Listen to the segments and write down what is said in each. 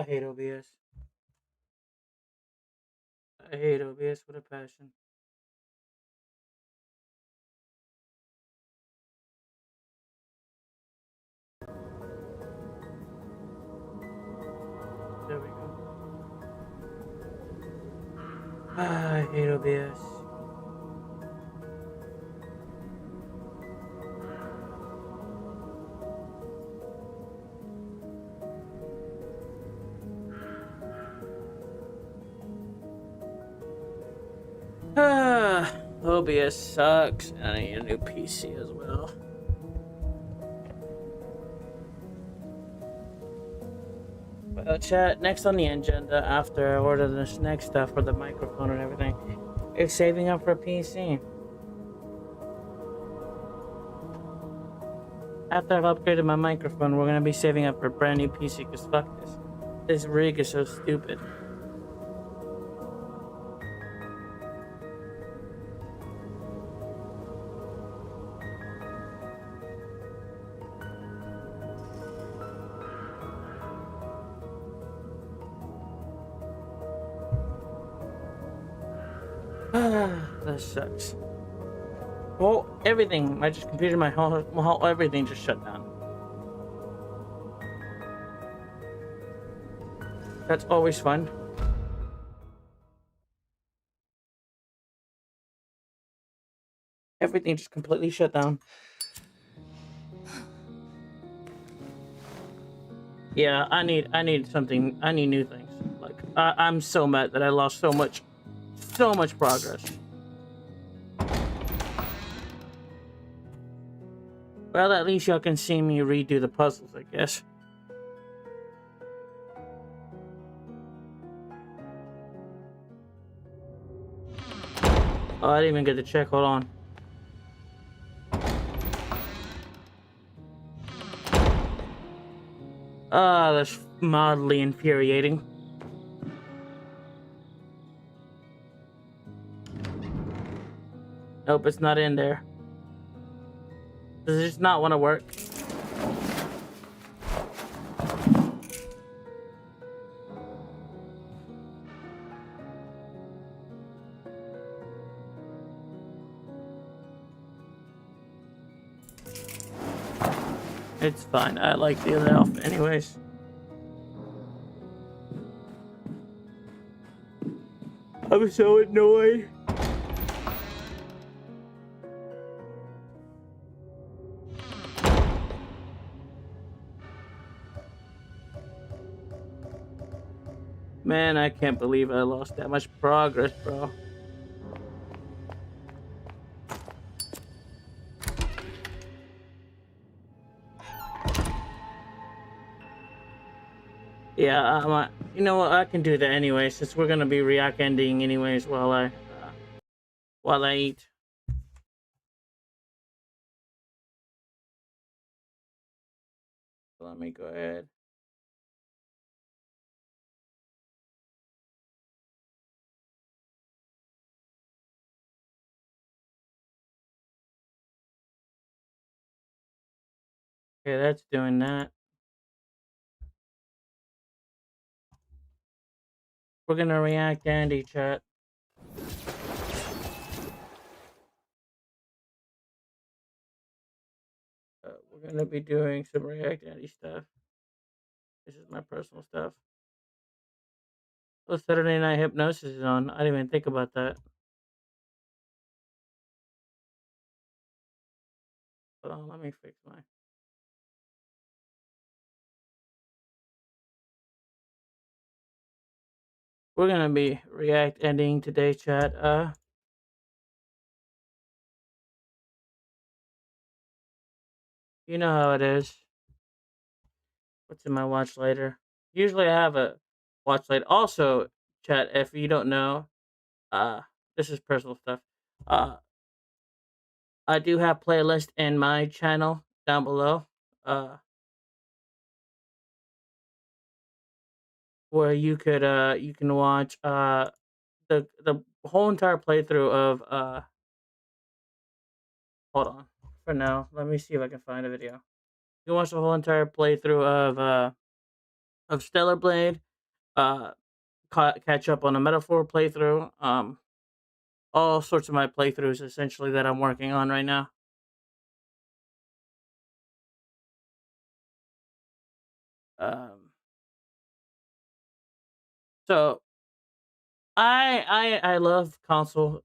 I hate OBS. I hate OBS with a passion. There we go. I hate OBS. OBS sucks, and I need a new PC as well. Well, chat, next on the agenda after I order this next stuff for the microphone and everything is saving up for a PC. After I've upgraded my microphone, we're gonna be saving up for a brand new PC, because fuck this. This rig is so stupid. That sucks. Well, everything, my computer, my whole everything just shut down. That's always fun. Everything just completely shut down. Yeah, I need something. I need new things. Like I'm so mad that I lost so much progress. Well, at least y'all can see me redo the puzzles, I guess. Oh, I didn't even get to check. Hold on. Ah, that's mildly infuriating. Nope, it's not in there. Does it just not want to work? It's fine. I like the other alpha anyways. I'm so annoyed. Man, I can't believe I lost that much progress, bro. Yeah, you know what? I can do that anyway, since we're gonna be react ending anyways while I eat. Let me go ahead. Okay, that's doing that. We're gonna react Andy, chat. We're gonna be doing some react Andy stuff. This is my personal stuff. Oh, Saturday Night Hypnosis is on. I didn't even think about that. Hold on, let me fix mine. We're gonna be react ending today, chat. You know how it is. What's in my watch later? Usually I have a watch later. Also, chat, if you don't know, uh, this is personal stuff. Uh, I do have playlist in my channel down below. Where you can watch the whole entire playthrough of hold on. For now, let me see if I can find a video. You can watch the whole entire playthrough of Stellar Blade, uh, catch up on a metaphor playthrough. All sorts of my playthroughs essentially that I'm working on right now. Um, so I love console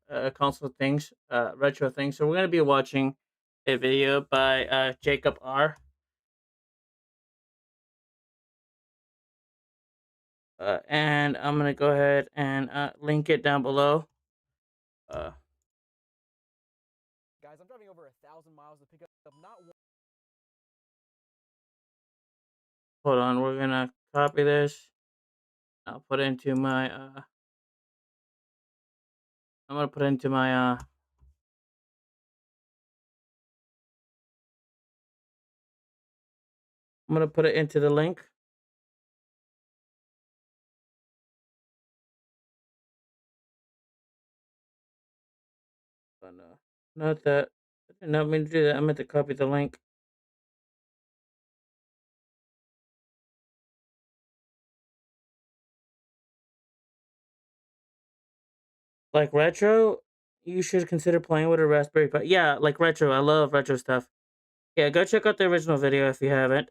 things, retro things. So we're gonna be watching a video by Jacob R. And I'm gonna go ahead and link it down below. Uh, Guys, I'm driving over 1,000 miles to pick up not one. Hold on, we're gonna copy this. I'll put it into my. I'm gonna put it into my. I'm gonna put it into the link. But no, not that. I did not mean to do that. I meant to copy the link. Like retro, you should consider playing with a Raspberry Pi. Yeah, like retro. I love retro stuff. Yeah, go check out the original video if you haven't.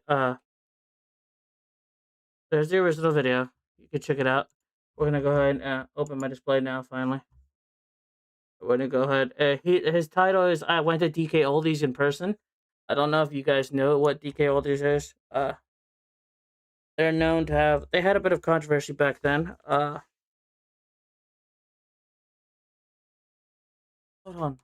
There's the original video. You can check it out. We're gonna go ahead and open my display now. Finally, we're gonna go ahead. His title is "I went to DK Oldies in person." I don't know if you guys know what DK Oldies is. They're known to have. They had a bit of controversy back then. Hold on.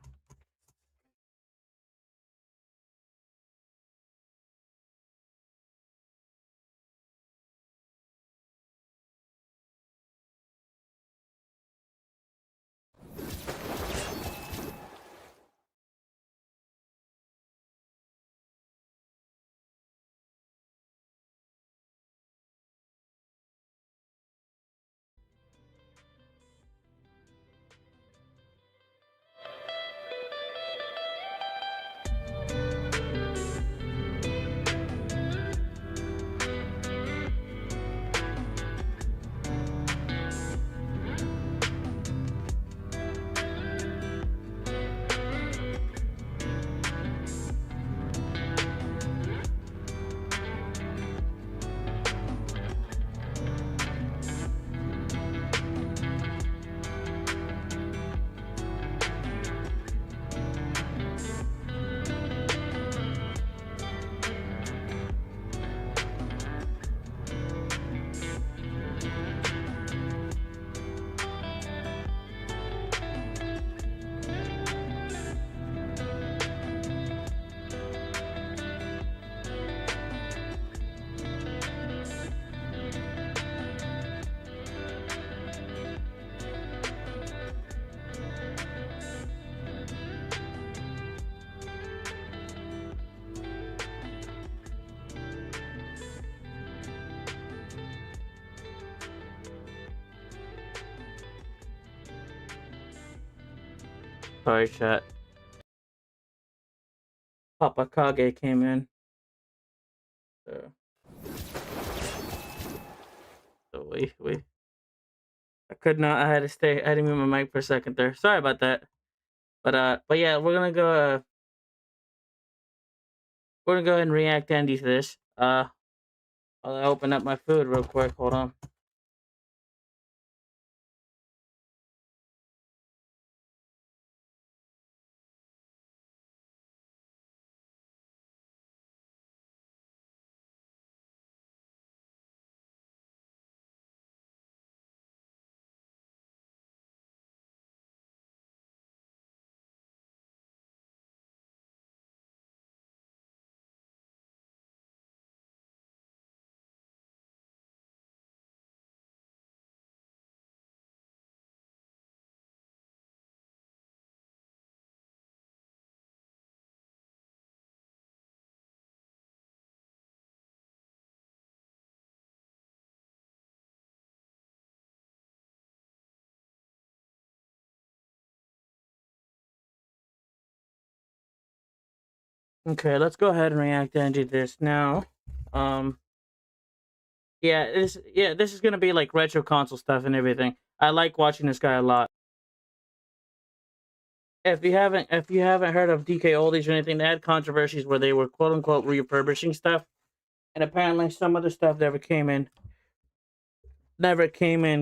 Sorry, chat. Papa Kage came in. So, we. I could not. I had to stay. I had to mute my mic for a second there. Sorry about that. But yeah, we're gonna go. We're gonna go ahead and react Andy to this. I'll open up my food real quick. Hold on. Okay, let's go ahead and react Andy to this now. Um, This is gonna be like retro console stuff and everything. I like watching this guy a lot. If you haven't heard of DK Oldies or anything, they had controversies where they were quote unquote refurbishing stuff, and apparently some of the stuff never came in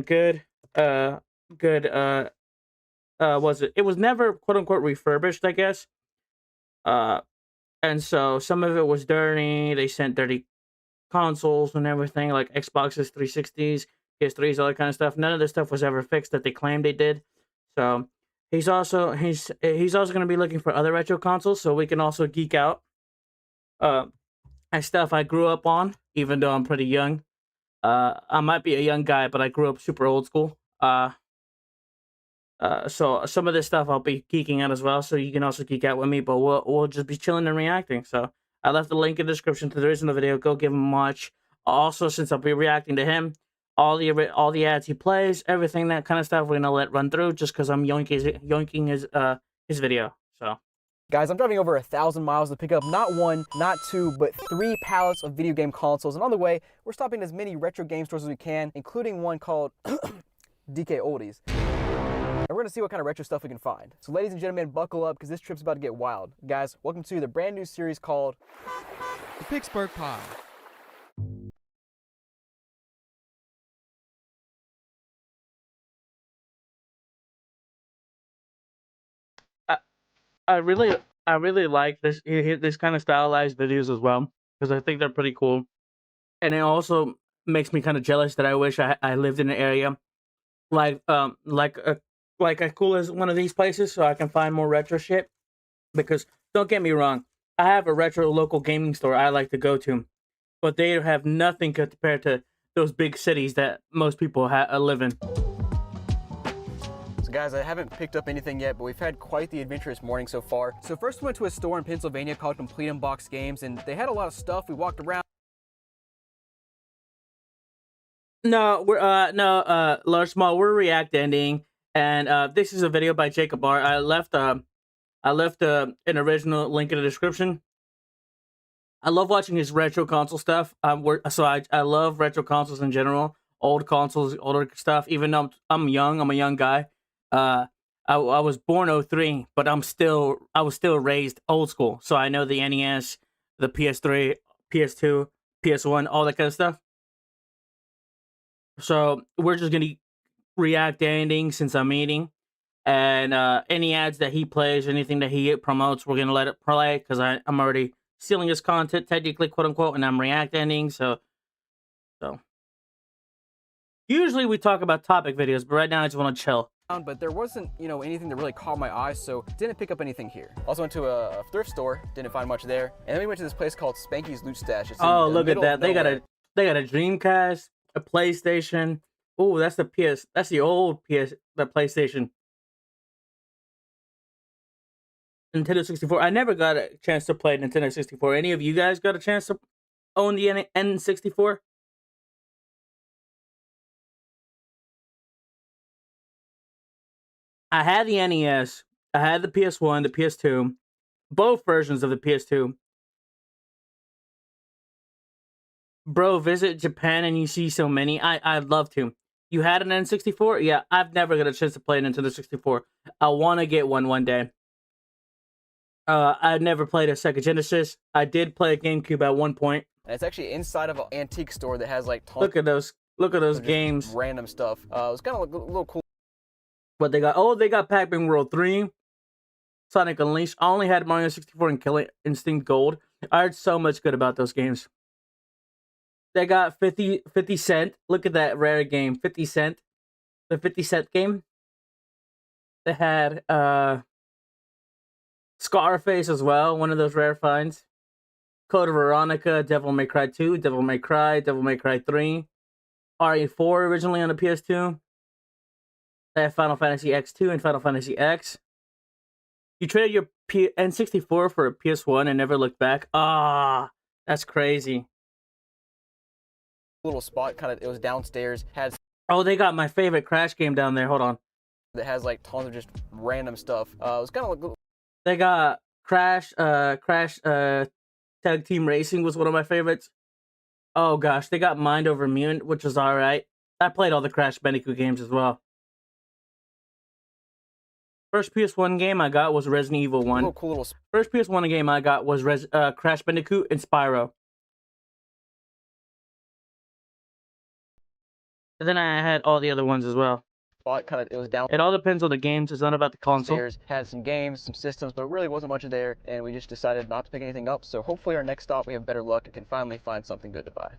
good. Uh, good. Was it? It was never quote unquote refurbished, I guess. Uh, and so some of it was dirty. They sent dirty consoles and everything, like Xboxes, 360s, PS3s, all that kind of stuff. None of this stuff was ever fixed that they claimed they did. So he's also going to be looking for other retro consoles, so we can also geek out. Uh, and stuff I grew up on, even though I'm pretty young. I might be a young guy, but I grew up super old school. So some of this stuff I'll be geeking out as well, so you can also geek out with me. But we'll just be chilling and reacting. So I left the link in the description to the original video. Go give him a watch. Also, since I'll be reacting to him, all the ads he plays, everything that kind of stuff, we're gonna let run through just because I'm yoinking his video. So Guys, I'm driving over 1,000 miles to pick up not one, not two, but 3 pallets of video game consoles. And on the way, we're stopping at as many retro game stores as we can, including one called DK Oldies. And we're gonna see what kind of retro stuff we can find. So ladies and gentlemen, buckle up because this trip's about to get wild. Guys, welcome to the brand new series called The Pittsburgh Pod. I, I really like this kind of stylized videos as well because I think they're pretty cool, and it also makes me kind of jealous that I wish I lived in an area like as cool as one of these places, so I can find more retro shit. Because don't get me wrong, I have a retro local gaming store I like to go to, but they have nothing compared to those big cities that most people live in. So guys, I haven't picked up anything yet, but we've had quite the adventurous morning so far. So first we went to a store in Pennsylvania called Complete Unbox Games, and they had a lot of stuff. We walked around. No, large small. We're react ending, and this is a video by Jacob R. I left an original link in the description. I love watching his retro console stuff. I love retro consoles in general, old consoles, older stuff. Even though I'm young, I'm a young guy. I was born '03, but I was still raised old school. So I know the NES, the PS3, PS2, PS1, all that kind of stuff. So we're just gonna react to ending since I'm eating, and any ads that he plays, anything that he promotes, we're gonna let it play because I'm already stealing his content technically, quote unquote, and I'm react ending. So usually we talk about topic videos, but right now I just want to chill. But there wasn't, anything that really caught my eye, so didn't pick up anything here. Also went to a thrift store, didn't find much there. And then we went to this place called Spanky's Loot Stash. It's Oh, in the look at middle that! of They nowhere. got a Dreamcast, a PlayStation. Oh, that's the PS. That's the old PS. The PlayStation. Nintendo 64. I never got a chance to play Nintendo 64. Any of you guys got a chance to own the N64? I had the NES. I had the PS1, the PS2, both versions of the PS2. Bro, visit Japan and you see so many. I'd love to. You had an N64? Yeah, I've never got a chance to play Nintendo 64. I want to get one day. I've never played a Sega Genesis. I did play a GameCube at one point. And it's actually inside of an antique store that has like tons Look at those. Look at those of just games. random stuff. It was kind of a little cool. What they got? Oh, they got Pac-Man World 3, Sonic Unleashed. I only had Mario 64 and Killer Instinct Gold. I heard so much good about those games. They got 50 Cent. Look at that rare game, 50 Cent. The 50 Cent game. They had Scarface as well, one of those rare finds. Code Veronica, Devil May Cry 2, Devil May Cry, Devil May Cry 3. RE4 originally on the PS2. They had Final Fantasy X2 and Final Fantasy X. You traded your N64 for a PS1 and never looked back? Ah, that's crazy. Little spot, it was downstairs, had Oh, they got my favorite Crash game down there. Hold on. that has like tons of just random stuff. It was kind of like They got Crash Tag Team Racing was one of my favorites. Oh gosh, they got Mind Over Mutant, which was all right. I played all the Crash Bandicoot games as well. First PS1 game I got was Resident Evil 1. Cool little. First PS1 game I got was Crash Bandicoot and Spyro. And then I had all the other ones as well. Spot kind of, it was down. It all depends on the games. It's not about the console. Downstairs, had some games, some systems, but really wasn't much there, and we just decided not to pick anything up. So hopefully our next stop we have better luck and can finally find something good to buy.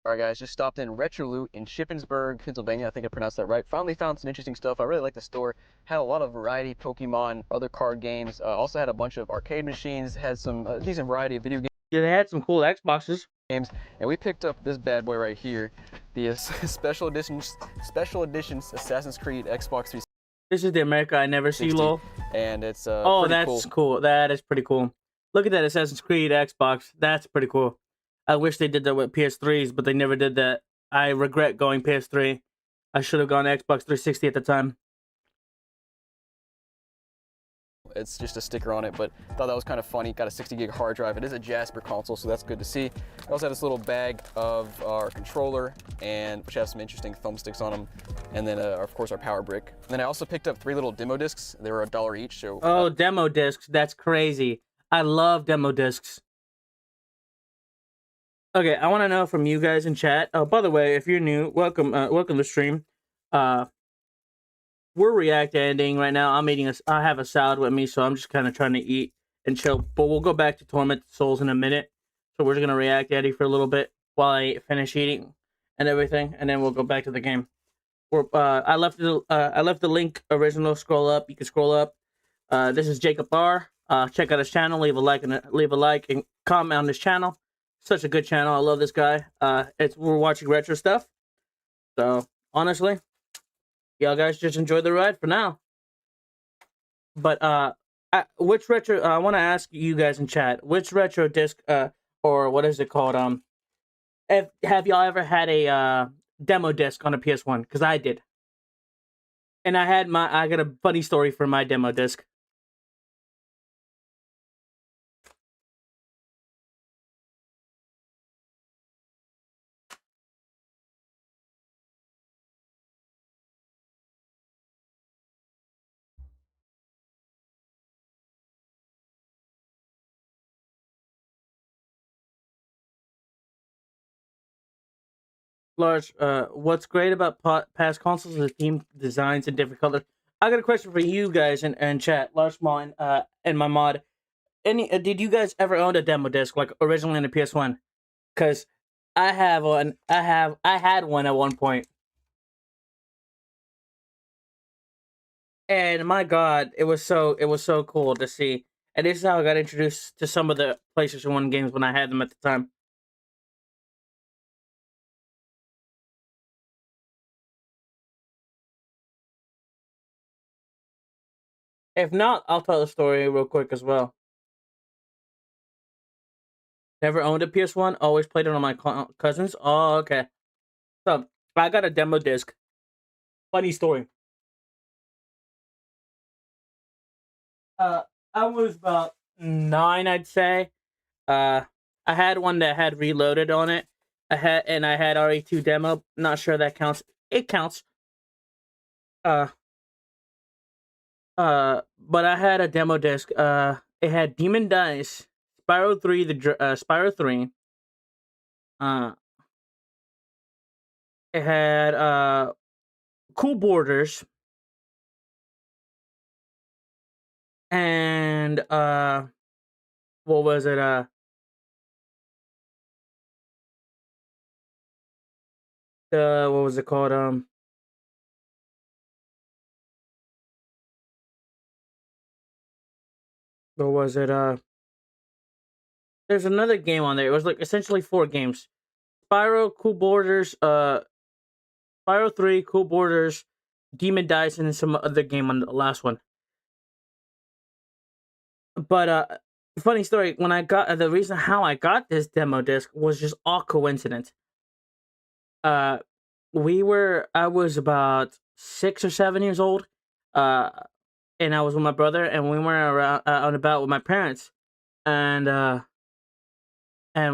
Alright guys, just stopped in Retroloot in Shippensburg, Pennsylvania. I think I pronounced that right. Finally found some interesting stuff. I really like the store. Had a lot of variety, Pokemon, other card games. Also had a bunch of arcade machines. Had some decent variety of video games. Yeah, they had some cool Xboxes. And we picked up this bad boy right here, the special edition Assassin's Creed Xbox 360. This is the America I Never See, lol. And it's oh, that's cool. That is pretty cool. Look at that Assassin's Creed Xbox. That's pretty cool. I wish they did that with PS3s, but they never did that. I regret going PS3. I should have gone Xbox 360 at the time. It's just a sticker on it, but I thought that was kind of funny. Got a 60 gig hard drive. It is a Jasper console, so that's good to see. I also have this little bag of our controller, and which has some interesting thumbsticks on them, and then of course our power brick. And then I also picked up 3 little demo discs. They were $1 each. So oh, demo discs. That's crazy. I love demo discs. Okay, I want to know from you guys in chat. Oh, by the way, if you're new, welcome to the stream. We're react ending right now. I have a salad with me, so I'm just kind of trying to eat and chill. But we'll go back to Tormented Souls in a minute. So we're just gonna react Eddie for a little bit while I finish eating and everything, and then we'll go back to the game. I left the link original. Scroll up. You can scroll up. This is Jacob R. Check out his channel. Leave a like and comment on his channel. Such a good channel. I love this guy. We're watching retro stuff. So honestly, y'all guys just enjoy the ride for now. But which retro? I want to ask you guys in chat. Which retro disc? Or what is it called? Have y'all ever had a demo disc on a PS1? Because I did. And I got a funny story for my demo disc. Large, what's great about past consoles is the theme designs and different colors. I got a question for you guys in chat, Large, Small, and my mod. Did you guys ever own a demo disc like originally in the PS1? Because I have one. I had one at one point, and my God, it was so cool to see. And this is how I got introduced to some of the PlayStation 1 games when I had them at the time. If not, I'll tell the story real quick as well. Never owned a PS1. Always played it on my cousins. Oh, okay. So I got a demo disc. Funny story. I was about 9, I'd say. I had one that had Reloaded on it. I had RE2 demo. Not sure that counts. It counts. But I had a demo disc. It had Demon Dice, Spyro 3, Spyro 3. It had Cool Borders. And what was it? What was it called? What was it? There's another game on there. It was like essentially 4 games: Spyro, Cool Borders, Spyro 3, Cool Borders, Demon Dice, and then some other game on the last one. But funny story. When I got the reason how I got this demo disc was just all coincidence. I was about 6 or 7 years old, uh, and I was with my brother, and we were around out and about with my parents, and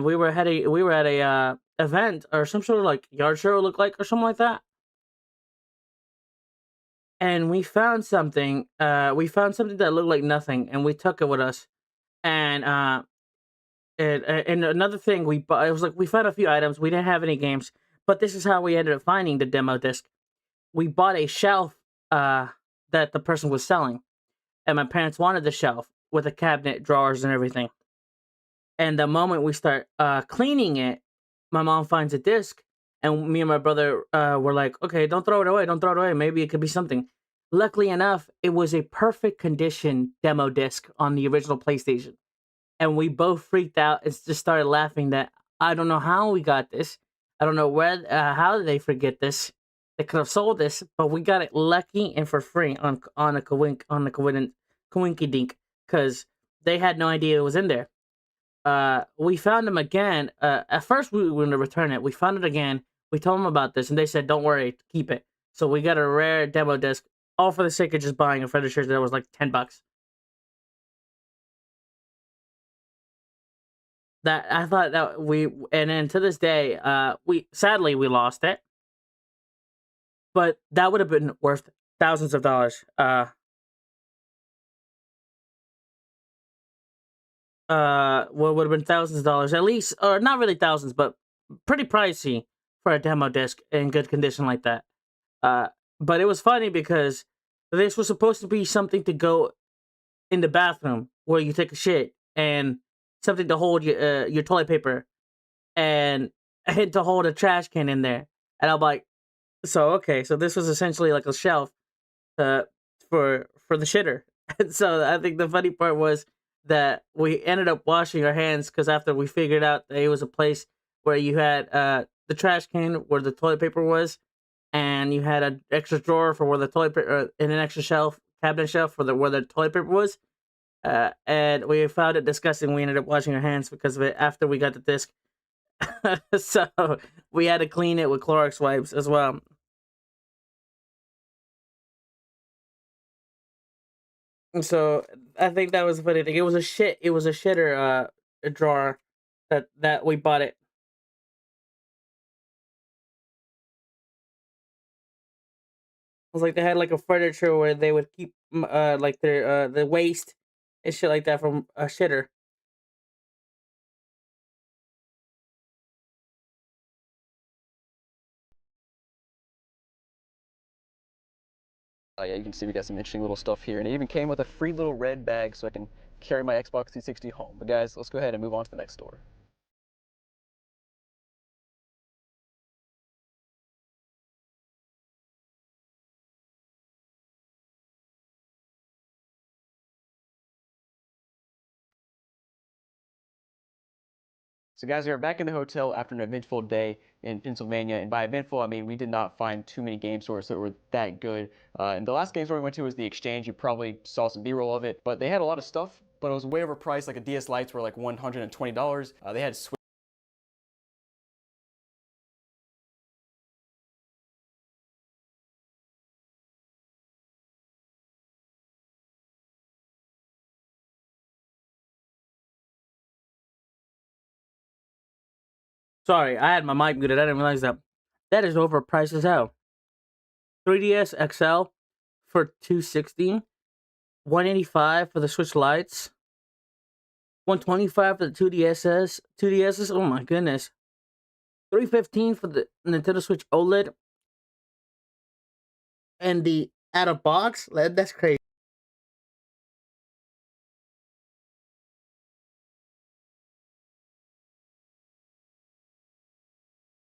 we were at a event or some sort of like yard show, it looked like, or something like that, and we found something that looked like nothing, and we took it with us, and and another thing we bought, it was like we found a few items, we didn't have any games, but this is how we ended up finding the demo disc. We bought a shelf that the person was selling, and my parents wanted the shelf with a cabinet, drawers, and everything. And the moment we start cleaning it, my mom finds a disc, and me and my brother were like, "Okay, don't throw it away. Don't throw it away. Maybe it could be something." Luckily enough, it was a perfect condition demo disc on the original PlayStation, and we both freaked out and just started laughing. That I don't know how we got this. I don't know how did they forget this. They could have sold this, but we got it lucky and for free on a coinky dink because they had no idea it was in there. We found them again. At first, we were going to return it. We found it again. We told them about this, and they said, "Don't worry, keep it." So we got a rare demo disc, all for the sake of just buying a furniture that was like $10. That I thought that and then to this day, we sadly we lost it, but that would have been worth thousands of dollars. What would have been thousands of dollars at least, or not really thousands, but pretty pricey for a demo disc in good condition like that. Uh, but it was funny because this was supposed to be something to go in the bathroom where you take a shit, and something to hold your toilet paper, and to hold a trash can in there. And I'm like, so okay, so this was essentially like a shelf uh, for the shitter. And so I think the funny part was that we ended up washing our hands because after we figured out that it was a place where you had the trash can where the toilet paper was, and you had an extra drawer for where the toilet paper, and an extra shelf, cabinet shelf for the where the toilet paper was. And we found it disgusting. We ended up washing our hands because of it after we got the disc. So we had to clean it with Clorox wipes as well. So I think that was the funny thing. It was a shit. It was a shitter drawer that we bought it. It was like they had like a furniture where they would keep like their the waste and shit like that from a shitter. Yeah, you can see we got some interesting little stuff here, and it even came with a free little red bag so I can carry my Xbox 360 home. But guys, let's go ahead and move on to the next store. So guys, we are back in the hotel after an eventful day in Pennsylvania, and by eventful, I mean we did not find too many game stores that were that good. And the last game store we went to was the Exchange. You probably saw some B-roll of it, but they had a lot of stuff, but it was way overpriced. Like a DS Lites were like $120. They had Sorry, I had my mic muted. I didn't realize that. That is overpriced as hell. 3DS XL for 260, 185 for the Switch Lites, 125 for the 2DSs. Oh my goodness, 315 for the Nintendo Switch OLED, and the out of box. That's crazy.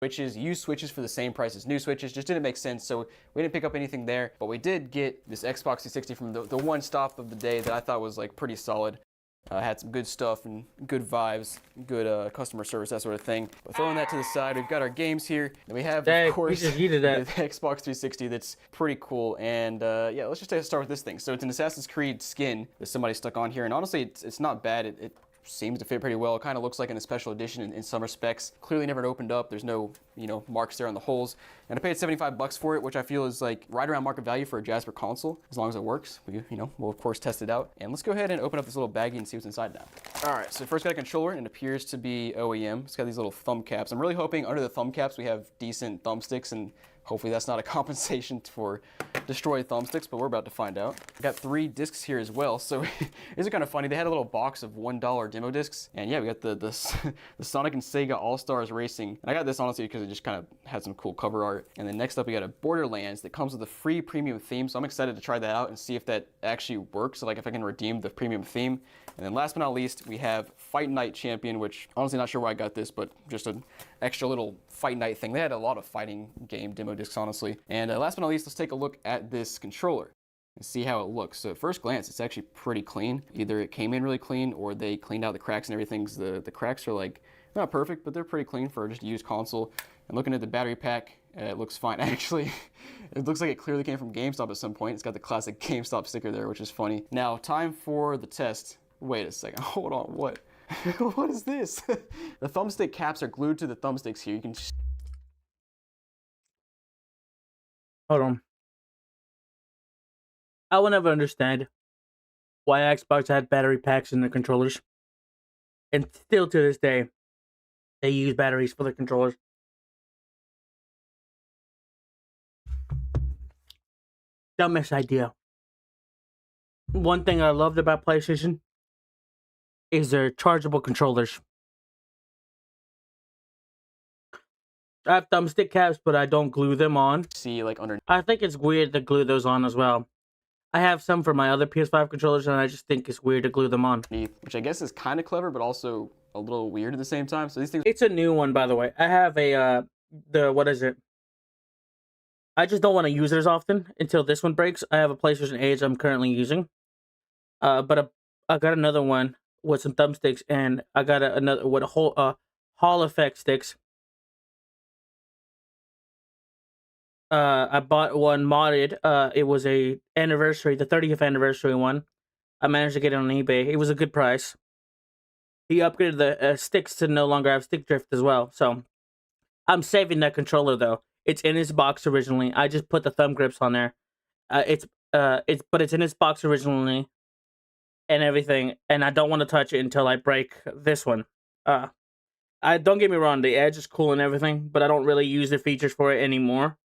switches, used switches for the same price as new switches. Just didn't make sense, so we didn't pick up anything there. But we did get this Xbox 360 from the one stop of the day that I thought was like pretty solid. Had some good stuff and good vibes, good customer service, that sort of thing. But throwing that to the side, we've got our games here. And we have, Dang, of course, you just heated that. the Xbox 360 that's pretty cool. And yeah, let's just start with this thing. So it's an Assassin's Creed skin that somebody stuck on here. And honestly, it's not bad. seems to fit pretty well. It kind of looks like in a special edition in some respects. Clearly never opened up. There's no, marks there on the holes. And I paid $75 for it, which I feel is like right around market value for a Jasper console, as long as it works. We'll of course test it out. And let's go ahead and open up this little baggie and see what's inside now. All right, so first got a controller, and it appears to be OEM. It's got these little thumb caps. I'm really hoping under the thumb caps we have decent thumbsticks, and hopefully that's not a compensation for destroyed thumbsticks, but we're about to find out. I got 3 discs here as well, so it's kind of funny. They had a little box of $1 demo discs, and yeah, we got the Sonic and Sega All-Stars Racing. And I got this honestly because it just kind of had some cool cover art. And then next up we got a Borderlands that comes with a free premium theme, so I'm excited to try that out and see if that actually works, so like if I can redeem the premium theme. And then last but not least, we have Fight Night Champion, which honestly not sure where I got this, but just an extra little Fight Night thing. They had a lot of fighting game demo discs, honestly. And last but not least, let's take a look at this controller and see how it looks. So at first glance, it's actually pretty clean. Either it came in really clean or they cleaned out the cracks and everything. The cracks are like, not perfect, but they're pretty clean for just a used console. And looking at the battery pack, it looks fine. Actually, it looks like it clearly came from GameStop at some point. It's got the classic GameStop sticker there, which is funny. Now, time for the test. Wait a second, hold on, what? What is this? The thumbstick caps are glued to the thumbsticks here. You can just... Hold on. I will never understand why Xbox had battery packs in the controllers. And still to this day, they use batteries for the controllers. Dumbest idea. One thing I loved about PlayStation is their chargeable controllers. I have thumbstick caps, but I don't glue them on. See, like under... I think it's weird to glue those on as well. I have some for my other PS5 controllers, and I just think it's weird to glue them on. Which I guess is kind of clever, but also a little weird at the same time. So these things... It's a new one, by the way. I have a, what is it? I just don't want to use it as often until this one breaks. I have a PlayStation Edge I'm currently using. But I got another one with some thumbsticks, and I got another with a whole Hall effect sticks. I bought one modded. It was the 30th anniversary one. I managed to get it on eBay. It was a good price. He upgraded the sticks to no longer have stick drift as well. So I'm saving that controller though. It's in its box originally. I just put the thumb grips on there. It's in its box originally and everything, and I don't want to touch it until I break this one. I don't get me wrong, the Edge is cool and everything, but I don't really use the features for it anymore.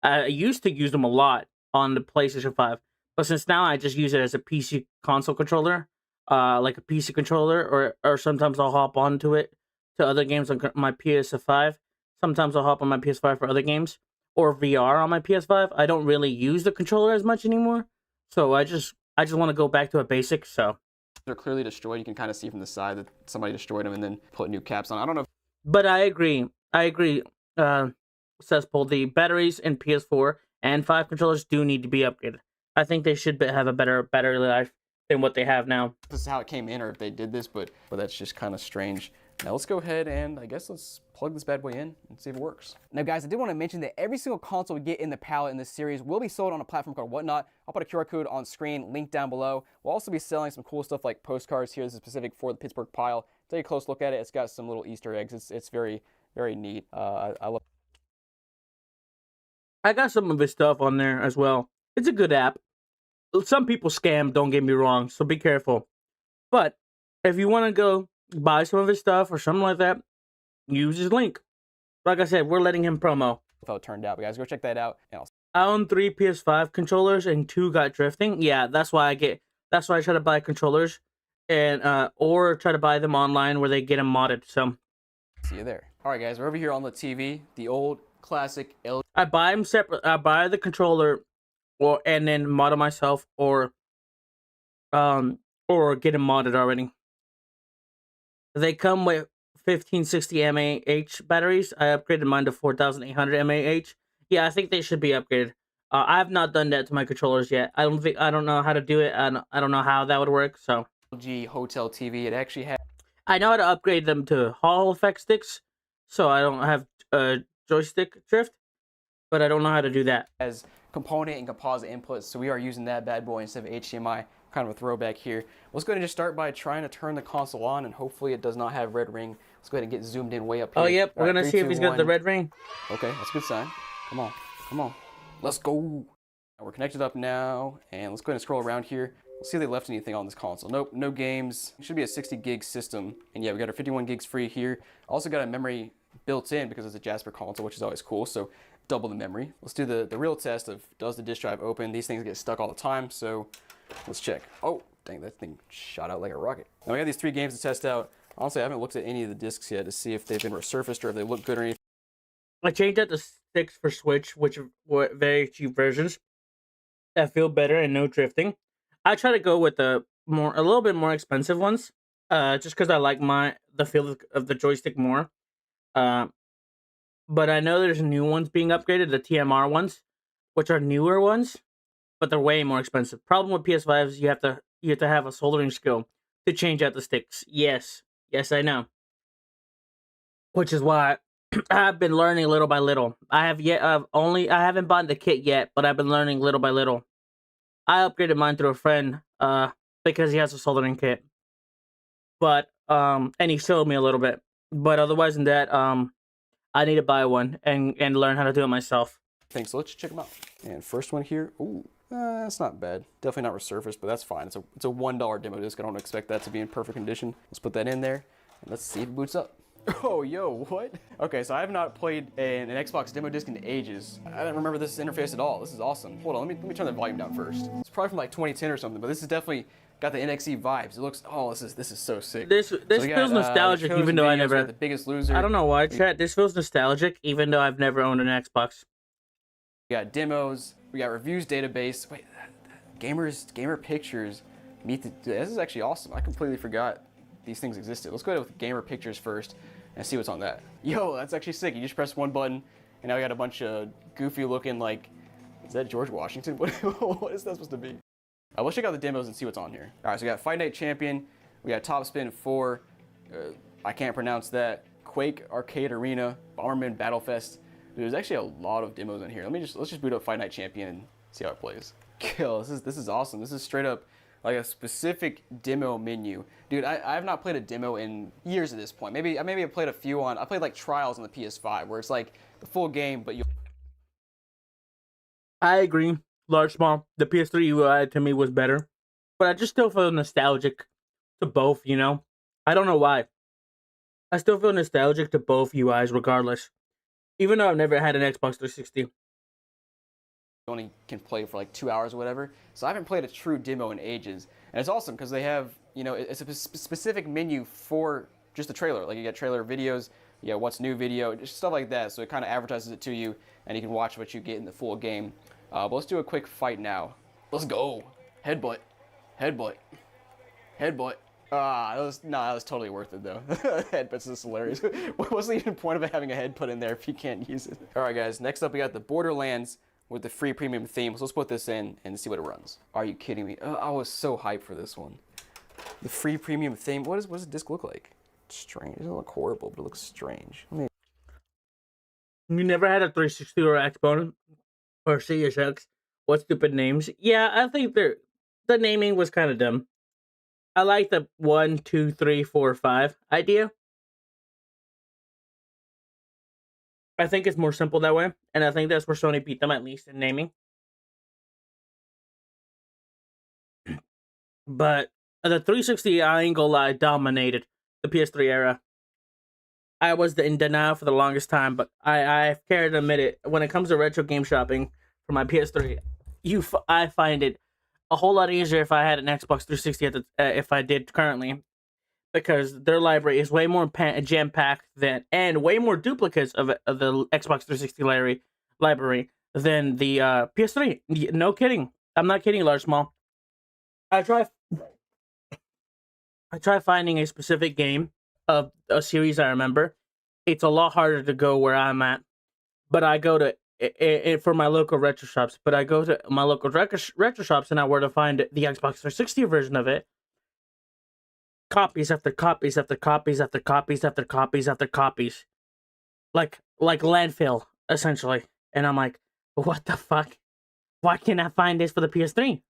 I used to use them a lot on the PlayStation 5, but since now I just use it as a PC console controller, like a PC controller, or sometimes I'll hop onto it to other games on my PS5. Sometimes I'll hop on my PS5 for other games, or VR on my PS5. I don't really use the controller as much anymore, so I just want to go back to a basic. So they're clearly destroyed. You can kind of see from the side that somebody destroyed them and then put new caps on. I don't know. But I agree. Cesspool, the batteries in PS4 and 5 controllers do need to be upgraded. I think they should have a better battery life than what they have now. This is how it came in, or if they did this, but that's just kind of strange. Now let's go ahead and I guess let's plug this bad boy in and see if it works. Now guys, I did want to mention that every single console we get in the palette in this series will be sold on a platform called Whatnot. I'll put a QR code on screen, link down below. We'll also be selling some cool stuff like postcards here. This is specific for the Pittsburgh Pile. Take a close look at it. It's got some little Easter eggs. It's very, very neat. I love. I got some of his stuff on there as well. It's a good app. Some people scam, don't get me wrong, so be careful. But if you want to go buy some of his stuff or something like that, use his link. Like I said, we're letting him promo. How it turned out, but guys, go check that out. I own 3 PS5 controllers and 2 got drifting. Yeah, that's why I try to buy controllers and or try to buy them online where they get them modded. So see you there. All right, guys, we're over here on the TV, the old classic LG. I buy them separate. I buy the controller and then mod it myself or get them modded already. They come with 1560 mAh batteries. I upgraded mine to 4800 mAh. Yeah, I think they should be upgraded. I have not done that to my controllers yet. I don't know how to do it. I don't know how that would work. So LG Hotel TV. It actually has. I know how to upgrade them to Hall effect sticks, so I don't have joystick drift. but I don't know how to do that. As component and composite inputs, so we are using that bad boy instead of HDMI. Kind of a throwback here. Let's go ahead and just start by trying to turn the console on, and hopefully it does not have red ring. Let's go ahead and get zoomed in way up here. Oh, yep, we're gonna see if he's got the red ring. Okay, that's a good sign. Come on, come on. Let's go. We're connected up now, and let's go ahead and scroll around here. Let's see if they left anything on this console. Nope, no games. It should be a 60 gig system. And yeah, we got our 51 gigs free here. Also got a memory built in because it's a Jasper console, which is always cool. So double the memory. Let's do the real test of does the disk drive open. These things get stuck all the time, so let's check. Oh, dang, that thing shot out like a rocket. Now we got these 3 games to test out. Honestly, I haven't looked at any of the discs yet to see if they've been resurfaced or if they look good or anything. I changed out the 6 for Switch, which were very cheap versions that feel better and no drifting. I try to go with a little bit more expensive ones, just because I like the feel of the joystick more. But I know there's new ones being upgraded, the TMR ones, which are newer ones, but they're way more expensive. Problem with PS5 is you have to have a soldering skill to change out the sticks. Yes, I know. Which is why I've been learning little by little. I haven't bought the kit yet, but I've been learning little by little. I upgraded mine through a friend, because he has a soldering kit. But and he showed me a little bit. But otherwise than that, I need to buy one and learn how to do it myself. Thanks. So let's check them out. And first one here. Ooh, that's not bad. Definitely not resurfaced, but that's fine. It's a $1 demo disc. I don't expect that to be in perfect condition. Let's put that in there and let's see if it boots up. Oh, yo, what? Okay, so I have not played an Xbox demo disc in ages. I don't remember this interface at all. This is awesome. Hold on, let me turn the volume down first. It's probably from like 2010 or something, but this is definitely got the NXE vibes. It looks, oh, this is so sick. This feels nostalgic, even though I never. The Biggest Loser. I don't know why, chat. This feels nostalgic, even though I've never owned an Xbox. We got demos. We got reviews database. Wait, gamer pictures. This is actually awesome. I completely forgot these things existed. Let's go ahead with gamer pictures first and see what's on that. Yo, that's actually sick. You just press one button, and now we got a bunch of goofy looking, like, is that George Washington? What is that supposed to be? Let's check out the demos and see what's on here. All right, so we got Fight Night Champion. We got Top Spin 4. I can't pronounce that. Quake Arcade Arena. Bomberman Battlefest. Dude, there's actually a lot of demos in here. Let's just boot up Fight Night Champion and see how it plays. Kill. This is awesome. This is straight up like a specific demo menu. Dude, I have not played a demo in years at this point. Maybe I played a few I played like trials on the PS5 where it's like the full game, but you. I agree. Large, small. The PS3 UI to me was better, but I just still feel nostalgic to both, you know? I don't know why. I still feel nostalgic to both UIs regardless. Even though I've never had an Xbox 360. Only can play for like 2 hours or whatever. So I haven't played a true demo in ages. And it's awesome because they have, you know, it's a specific menu for just the trailer. Like you got trailer videos, you got what's new video, just stuff like that. So it kind of advertises it to you and you can watch what you get in the full game. But let's do a quick fight now. Let's go. Headbutt. Headbutt. Headbutt. That was totally worth it though. Headbutt's just hilarious. What's the even point of having a headbutt in there if you can't use it? Alright guys, next up we got the Borderlands with the free premium theme. So let's put this in and see what it runs. Are you kidding me? I was so hyped for this one. The free premium theme. What does the disc look like? Strange. It doesn't look horrible, but it looks strange. You never had a 360 or Xbox or Series X? What stupid names? Yeah, I think the naming was kind of dumb. I like the 1, 2, 3, 4, 5 idea. I think it's more simple that way, and I think that's where Sony beat them at least in naming. But the 360, I ain't gonna lie, dominated the PS3 era. I was in denial for the longest time, but I care to admit it. When it comes to retro game shopping for my PS3, I find it a whole lot easier if I had an Xbox 360 if I did currently, because their library is way more jam-packed and way more duplicates of the Xbox 360 library than the PS3. No kidding. I'm not kidding, large small. I try finding a specific game of a series I remember. It's a lot harder to go where I'm at, but I go to for my local retro shops. But I go to my local retro shops and I were to find the Xbox 360 version of it. Copies after copies after copies after copies after copies after copies, like landfill essentially. And I'm like, what the fuck? Why can't I find this for the PS3?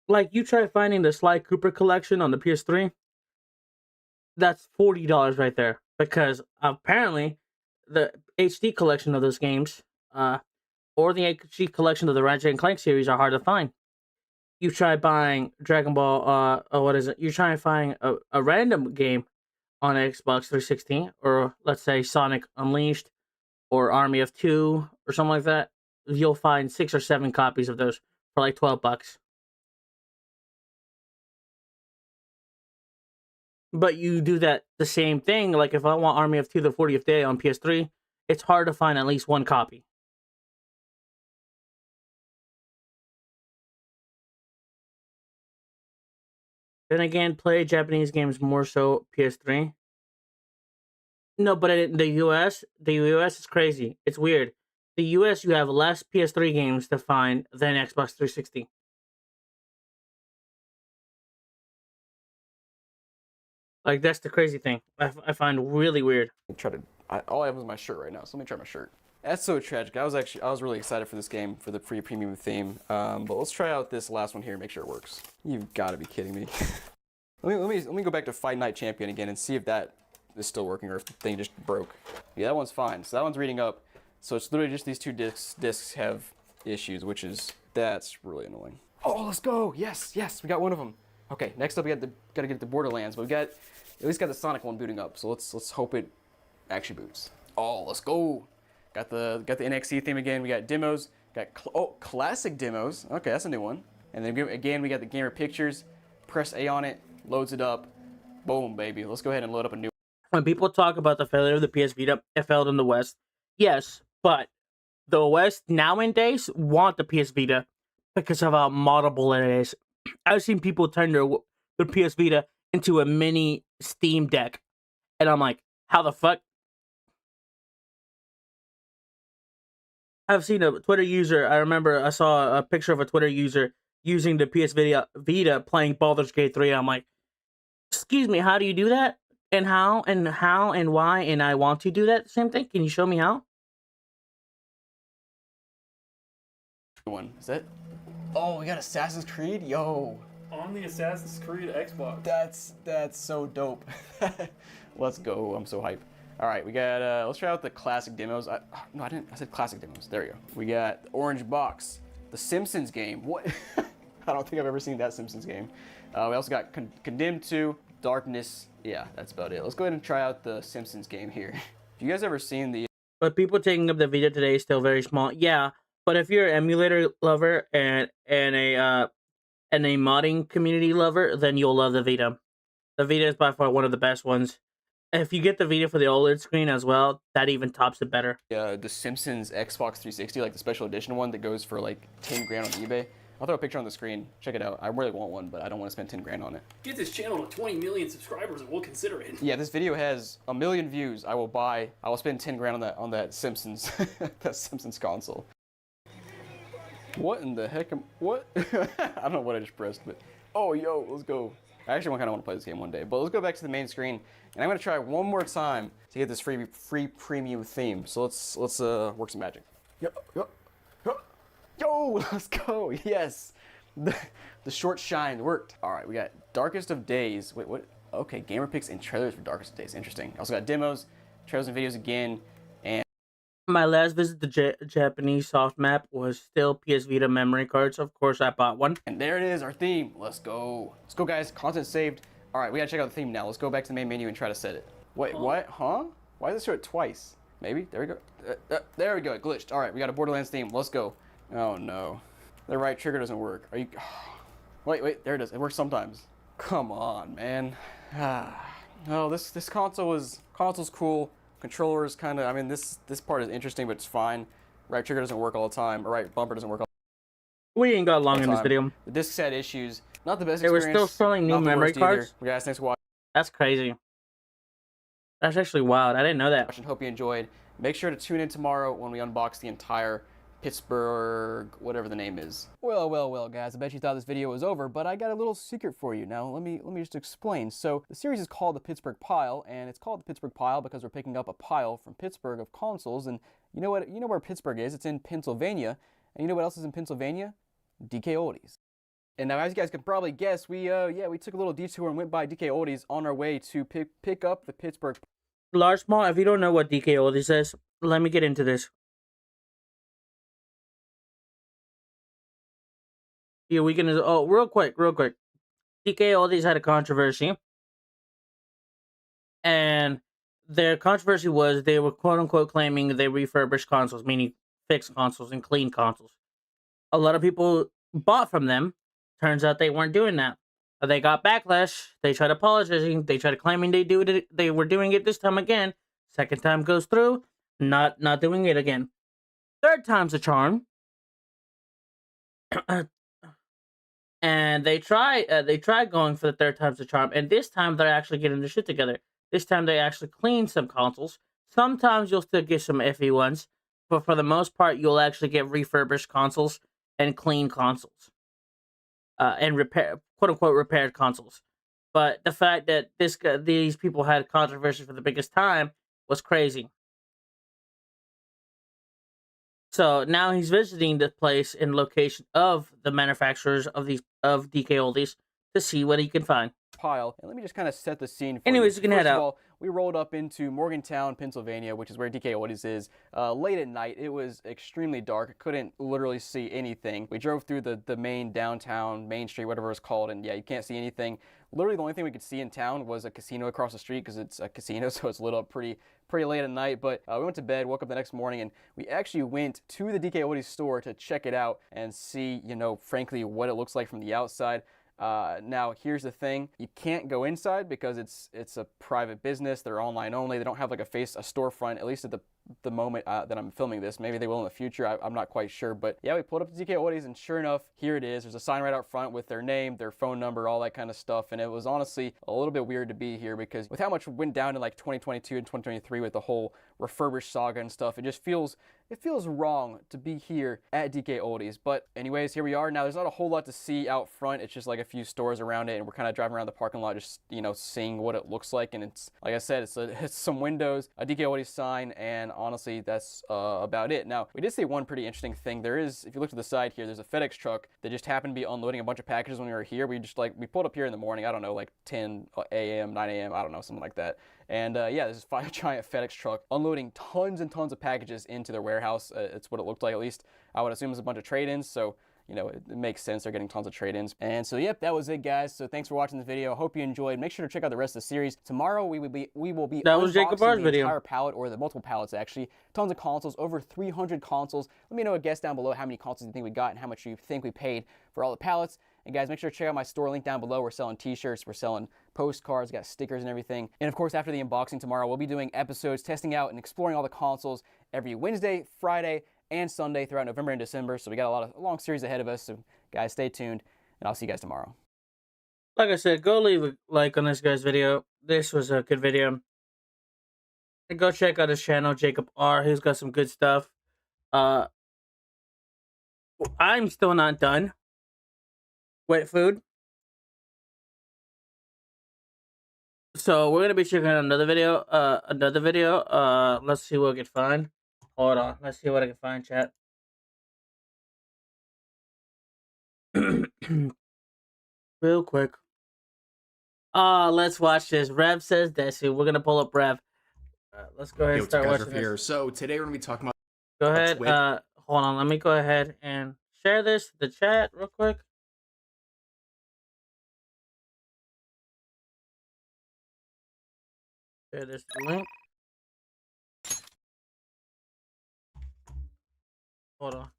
Like, you try finding the Sly Cooper collection on the PS3, that's $40 right there. Because apparently, the HD collection of those games, or the HD collection of the Ratchet and Clank series are hard to find. You try buying Dragon Ball, what is it? You try and find a random game on Xbox 360, or let's say Sonic Unleashed, or Army of Two, or something like that. You'll find 6 or 7 copies of those for like $12. But you do that the same thing. Like if I want Army of Two: The 40th Day on PS3, it's hard to find at least one copy. Then again, play Japanese games more so PS3. No, but in the US is crazy. It's weird. The US, you have less PS3 games to find than Xbox 360. Like that's the crazy thing. I find really weird. All I have is my shirt right now, so let me try my shirt. That's so tragic. I was really excited for this game, for the free premium theme. But let's try out this last one here and make sure it works. You've got to be kidding me. let me go back to Fight Night Champion again and see if that is still working or if the thing just broke. Yeah, that one's fine. So that one's reading up. So it's literally just these two discs. Discs have issues, that's really annoying. Oh, let's go! Yes, we got one of them. Okay, next up we gotta get the Borderlands, but we got at least got the Sonic one booting up. So let's hope it actually boots. Oh, let's go! Got the NXT theme again. We got demos. Got classic demos. Okay, that's a new one. And then again we got the gamer pictures. Press A on it, loads it up. Boom, baby. Let's go ahead and load up a new. When people talk about the failure of the PS Vita, it failed in the West. Yes, but the West nowadays want the PS Vita because of how moddable it is. I've seen people turn their PS Vita into a mini Steam Deck, and I'm like, how the fuck? I've seen a Twitter user. I remember I saw a picture of a Twitter user using the PS Vita playing Baldur's Gate 3. I'm like, excuse me, how do you do that? And how and why? And I want to do that same thing. Can you show me how? One is that? Oh, we got Assassin's Creed, yo. On the Assassin's Creed Xbox. That's so dope. Let's go. I'm so hyped. All right, we got. Let's try out the classic demos. No, I didn't. I said classic demos. There we go. We got the Orange Box, the Simpsons game. What? I don't think I've ever seen that Simpsons game. We also got Condemned 2, Darkness. Yeah, that's about it. Let's go ahead and try out the Simpsons game here. Have you guys ever seen the? But people taking up the Vita today is still very small. Yeah, but if you're an emulator lover and a modding community lover, then you'll love the Vita. The Vita is by far one of the best ones. If you get the Vita for the OLED screen as well, that even tops it better. The Simpsons Xbox 360, like the special edition one that goes for like 10 grand on eBay. I'll throw a picture on the screen. Check it out. I really want one, but I don't want to spend 10 grand on it. Get this channel to 20 million subscribers and we'll consider it. Yeah, this video has 1 million views. I will spend 10 grand on that Simpsons that Simpsons console. What in the heck what? I don't know what I just pressed, but oh yo, let's go. I actually kind of want to play this game one day, but let's go back to the main screen, and I'm gonna try one more time to get this free premium theme. So let's work some magic. Yo, let's go. Yes, the short shine worked. All right, we got Darkest of Days. Wait, what? Okay, gamer picks and trailers for Darkest of Days. Interesting. Also got demos, trailers and videos again, and my last visit to Japanese soft map was still PS Vita memory cards. Of course, I bought one. And there it is, our theme. Let's go. Let's go, guys. Content saved. All right, we gotta check out the theme now. Let's go back to the main menu and try to set it. Wait, what? Huh? Why does it show it twice? Maybe. There we go. There we go. It glitched. All right, we got a Borderlands theme. Let's go. Oh no, the right trigger doesn't work. Are you? Wait. There it is. It works sometimes. Come on, man. Oh, this console's cool. Controllers kind of. I mean, this part is interesting, but it's fine. Right trigger doesn't work all the time. Or right bumper doesn't work all We ain't got long in this video. The disc had issues. Not the best They were experience. still selling new memory cards. We guys, thanks for watching. That's crazy. That's actually wild. I didn't know that. Hope you enjoyed. Make sure to tune in tomorrow when we unbox the entire Pittsburgh, whatever the name is. Well, guys, I bet you thought this video was over, but I got a little secret for you. Now, let me just explain. So, the series is called The Pittsburgh Pile, and it's called The Pittsburgh Pile because we're picking up a pile from Pittsburgh of consoles, and you know what? You know where Pittsburgh is? It's in Pennsylvania. And you know what else is in Pennsylvania? DK Oldies. And now, as you guys can probably guess, we took a little detour and went by DK Oldies on our way to pick up the Pittsburgh. Large Mall, if you don't know what DK Oldies is, let me get into this. Yeah, we can. Oh, real quick. DK Oldies had a controversy, and their controversy was they were quote unquote claiming they refurbished consoles, meaning fixed consoles and clean consoles. A lot of people bought from them. Turns out they weren't doing that. They got backlash. They tried apologizing. They tried claiming they were doing it this time again. Second time goes through, not doing it again. Third time's a charm. And they try going for the third time's a charm, and this time they're actually getting their shit together. This time they actually clean some consoles. Sometimes you'll still get some iffy ones, but for the most part, you'll actually get refurbished consoles and clean consoles, and quote unquote repaired consoles. But the fact that these people had controversy for the biggest time was crazy. So now he's visiting the place and location of the manufacturers of DK Oldies to see what he can find. Pile. And let me just kind of set the scene for Anyways, you can head out. First of all, we rolled up into Morgantown, Pennsylvania, which is where DK Oldies is, late at night. It was extremely dark. I couldn't literally see anything. We drove through the main downtown, Main Street, whatever it's called, and yeah, you can't see anything. Literally, the only thing we could see in town was a casino across the street because it's a casino, so it's lit up pretty late at night. But we went to bed, woke up the next morning, and we actually went to the DK Oldies store to check it out and see, frankly, what it looks like from the outside. Now, here's the thing. You can't go inside because it's a private business. They're online only. They don't have like a storefront, at least at the moment that I'm filming this. Maybe they will in the future. I'm not quite sure. But yeah, we pulled up the DK Oldies, and sure enough, here it is. There's a sign right out front with their name, their phone number, all that kind of stuff. And it was honestly a little bit weird to be here because with how much went down in like 2022 and 2023 with the whole refurbished saga and stuff, it feels wrong to be here at DK Oldies. But anyways, here we are. Now, there's not a whole lot to see out front. It's just like a few stores around it, and we're kind of driving around the parking lot just, seeing what it looks like. And it's, like I said, it's some windows, a DK Oldies sign, and honestly, that's about it. Now, we did see one pretty interesting thing. There is, if you look to the side here, there's a FedEx truck that just happened to be unloading a bunch of packages when we were here. We pulled up here in the morning, I don't know, like 10 a.m., 9 a.m., I don't know, something like that. And yeah, this is a giant FedEx truck unloading tons and tons of packages into their warehouse. It's what it looked like, at least. I would assume it's a bunch of trade-ins, so it makes sense. They're getting tons of trade-ins. And so, yep, that was it, guys. So thanks for watching this video. Hope you enjoyed. Make sure to check out the rest of the series. Tomorrow, we will be that was Jacob R's the video. Entire pallet, or the multiple pallets, actually. Tons of consoles, over 300 consoles. Let me know a guess down below how many consoles you think we got and how much you think we paid for all the pallets. And guys, make sure to check out my store link down below. We're selling t-shirts, we're selling postcards, got stickers and everything. And of course, after the unboxing tomorrow, we'll be doing episodes testing out and exploring all the consoles every Wednesday, Friday, and Sunday throughout November and December. So we got a long series ahead of us. So guys, stay tuned, and I'll see you guys tomorrow. Like I said, go leave a like on this guy's video. This was a good video. And go check out his channel, Jacob R. He's got some good stuff. I'm still not done with food. So we're gonna be checking out another video. Let's see what we can find. Hold on. Let's see what I can find, chat. Real quick. Let's watch this. Rev says Desi. We're gonna pull up Rev. Let's go ahead and start watching here. this. So today we're gonna be talking about. Go ahead. Twitch. Hold on. Let me go ahead and share this to the chat real quick. Share this link. Hold on.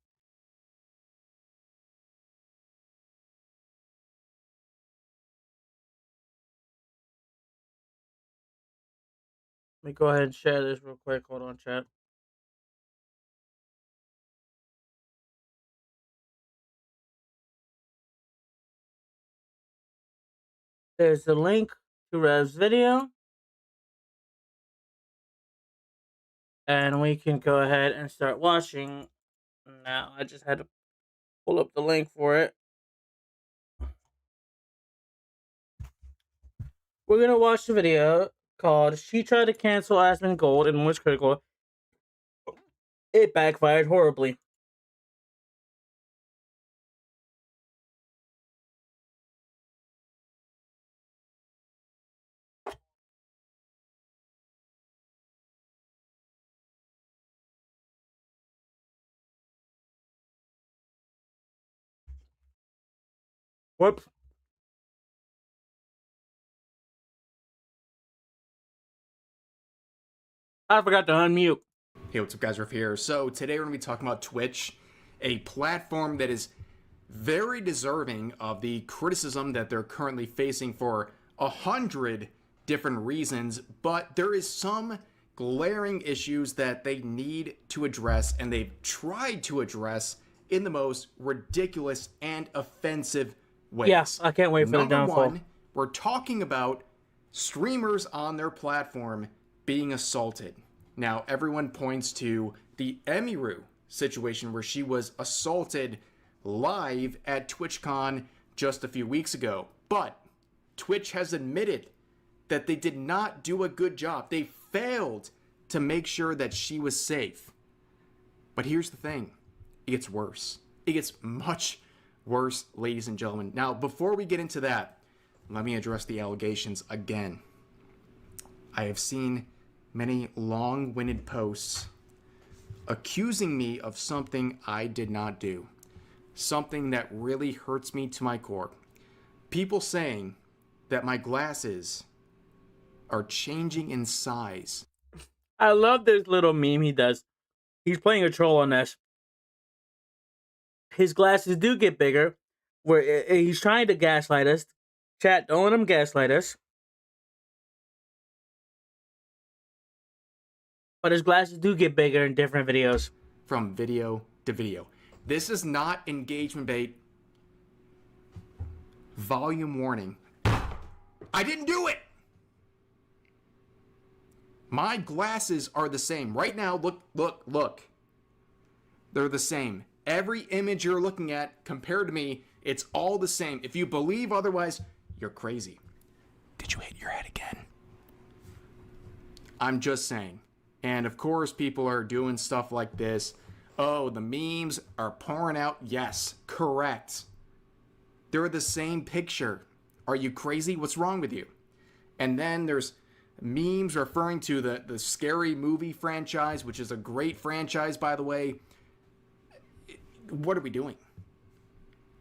Let me go ahead and share this real quick. Hold on, chat. There's the link to Rev's video. And we can go ahead and start watching Now I just had to pull up the link for it. We're gonna watch the video called "She Tried to Cancel Aspen Gold and Was Critical. It Backfired Horribly." Whoops. I forgot to unmute. Hey, what's up guys, Riff here. So today we're going to be talking about Twitch, a platform that is very deserving of the criticism that they're currently facing for 100 different reasons, but there is some glaring issues that they need to address, and they've tried to address in the most ridiculous and offensive ways. Yes, I can't wait for the downfall. Number one, we're talking about streamers on their platform being assaulted. Now, everyone points to the Emiru situation where she was assaulted live at TwitchCon just a few weeks ago. But Twitch has admitted that they did not do a good job. They failed to make sure that she was safe. But here's the thing. It gets worse. It gets much worse, ladies and gentlemen. Now, before we get into that, let me address the allegations again. I have seen many long-winded posts accusing me of something I did not do. Something that really hurts me to my core. People saying that my glasses are changing in size. I love this little meme he does. He's playing a troll on this. His glasses do get bigger, where he's trying to gaslight us. Chat, don't let him gaslight us. But his glasses do get bigger in different videos. From video to video. This is not engagement bait. Volume warning. I didn't do it! My glasses are the same. Right now, look. They're the same. Every image you're looking at, compared to me, it's all the same. If you believe otherwise, you're crazy. Did you hit your head again? I'm just saying. And of course, people are doing stuff like this. Oh, the memes are pouring out. Yes, correct. They're the same picture. Are you crazy? What's wrong with you? And then there's memes referring to the Scary Movie franchise, which is a great franchise, by the way. What are we doing?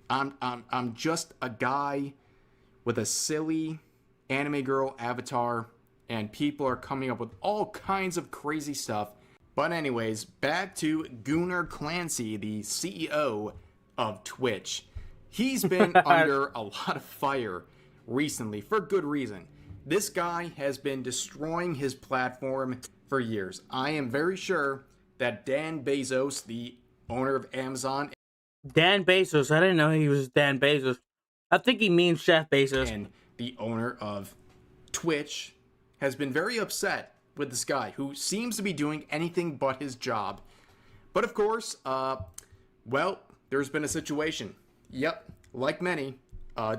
I'm just a guy with a silly anime girl avatar, and people are coming up with all kinds of crazy stuff. But anyways, back to Gunnar Clancy, the CEO of Twitch. He's been under a lot of fire recently, for good reason. This guy has been destroying his platform for years. I am very sure that Dan Bezos, the owner of Amazon... Dan Bezos. I didn't know he was Dan Bezos. I think he means Chef Bezos. ...and the owner of Twitch has been very upset with this guy who seems to be doing anything but his job. But of course, well, there's been a situation. Yep, like many,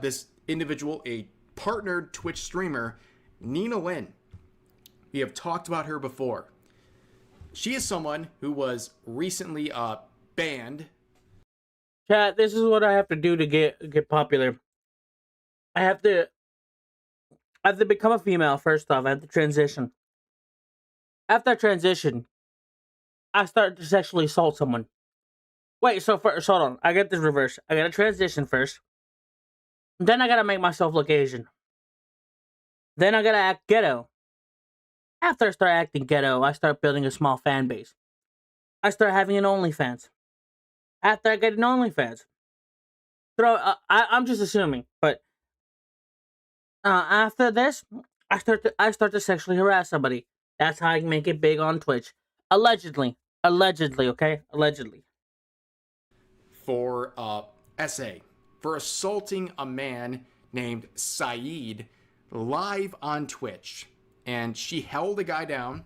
this individual, a partnered Twitch streamer, Nina Lynn. We have talked about her before. She is someone who was recently banned. Chat, this is what I have to do to get popular. I have to become a female first off. I have to transition. After I transition, I start to sexually assault someone. Wait, so first, hold on. I get this reverse. I gotta transition first. Then I gotta make myself look Asian. Then I gotta act ghetto. After I start acting ghetto, I start building a small fan base. I start having an OnlyFans. After I get an OnlyFans. I'm just assuming, but after this, I start to sexually harass somebody. That's how I make it big on Twitch. Allegedly, okay? Allegedly. For SA, for assaulting a man named Saeed live on Twitch. And she held a guy down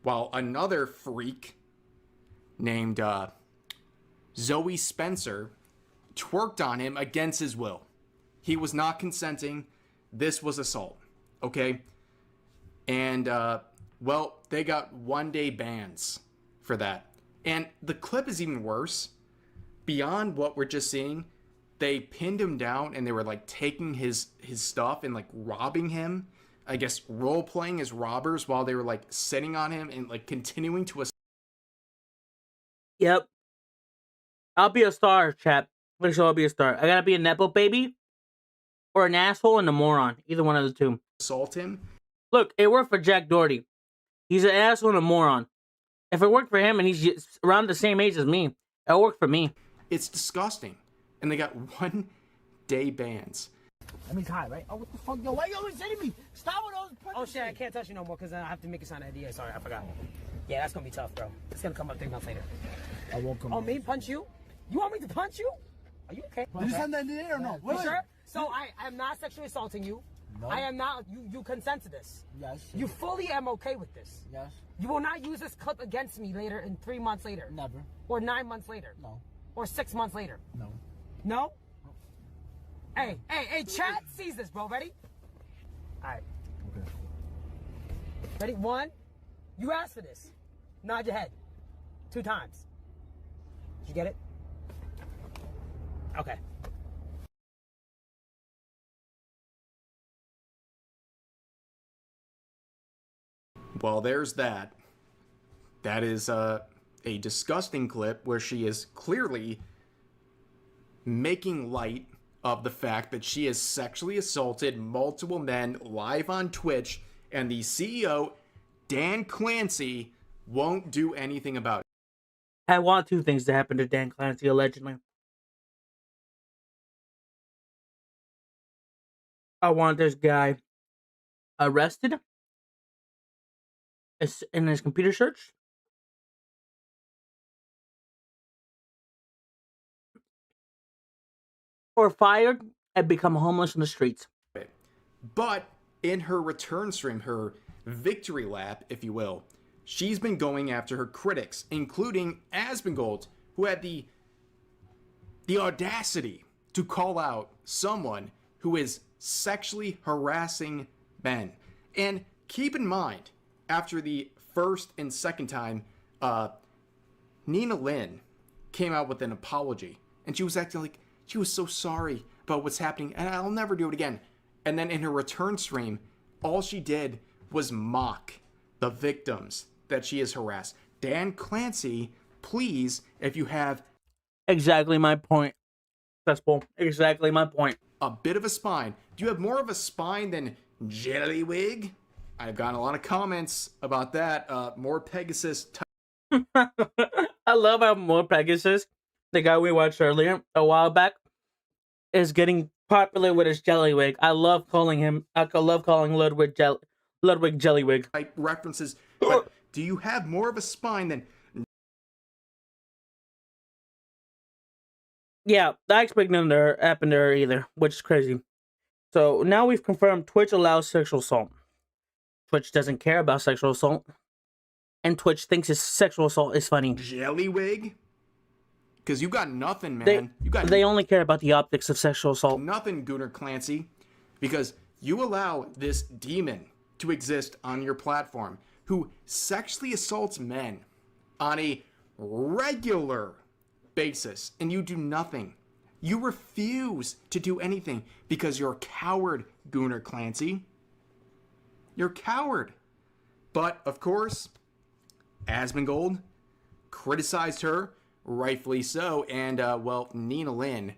while another freak named Zoe Spencer twerked on him against his will. He was not consenting. This was assault. Okay? And, well, they got 1-day bans for that. And the clip is even worse. Beyond what we're just seeing, they pinned him down and they were like taking his stuff and like robbing him. I guess role playing as robbers while they were like sitting on him and like continuing to assault. Yep. I'll be a star, chap. Make sure I'll be a star. I gotta be a nepo baby or an asshole and a moron. Either one of the two. Assault him. Look, it worked for Jack Doherty. He's an asshole and a moron. If it worked for him and he's just around the same age as me, it worked for me. It's disgusting. And they got 1-day bans. That means hi, right? Oh, what the fuck? Yo, why you always hitting me? Stop with those punches. Oh shit, I can't touch you no more because I have to make a sign ID. Sorry, I forgot. Yeah, that's gonna be tough, bro. It's gonna come up 3 months later. I won't come. Oh, me punch you? You want me to punch you? Are you okay? Did you send that in the air or no? You sure? So I am not sexually assaulting you. No. I am not. You consent to this. Yes. You fully am okay with this. Yes. You will not use this clip against me later in 3 months later. Never. Or 9 months later. No. Or 6 months later. No. No? Hey, chat sees this, bro. Ready? Alright. Okay. Ready? 1. You asked for this. Nod your head. 2 times. Did you get it? Okay. Well, there's that. That is a disgusting clip where she is clearly making light of the fact that she has sexually assaulted multiple men live on Twitch, and the CEO, Dan Clancy, won't do anything about it. I want 2 things to happen to Dan Clancy, allegedly. I want this guy arrested in his computer search. Or fired and become homeless in the streets. But in her return stream, her victory lap, if you will, she's been going after her critics, including Asmongold, who had the audacity to call out someone who is sexually harassing men. And keep in mind, after the first and second time, Nina Lynn came out with an apology, and she was acting like she was so sorry about what's happening, and I'll never do it again. And then in her return stream, all she did was mock the victims that she has harassed. Dan Clancy, please, if you have Exactly my point. Successful. Exactly my point. a bit of a spine, do you have more of a spine than Jellywig? I've gotten a lot of comments about that. More Pegasus. I love how more Pegasus, the guy we watched earlier a while back, is getting popular with his Jellywig. I love calling Ludwig Jellywig. Type references. But do you have more of a spine than? Yeah, I expect nothing to happen to her either, which is crazy. So now we've confirmed Twitch allows sexual assault. Twitch doesn't care about sexual assault. And Twitch thinks his sexual assault is funny. Jellywig? Because you got nothing, man. They only care about the optics of sexual assault. Nothing, Gunnar Clancy. Because you allow this demon to exist on your platform who sexually assaults men on a regular basis, and you do nothing. You refuse to do anything because you're a coward, Gunnar Clancy. You're a coward. But, of course, Asmongold criticized her, rightfully so, and, well, Nina Lynn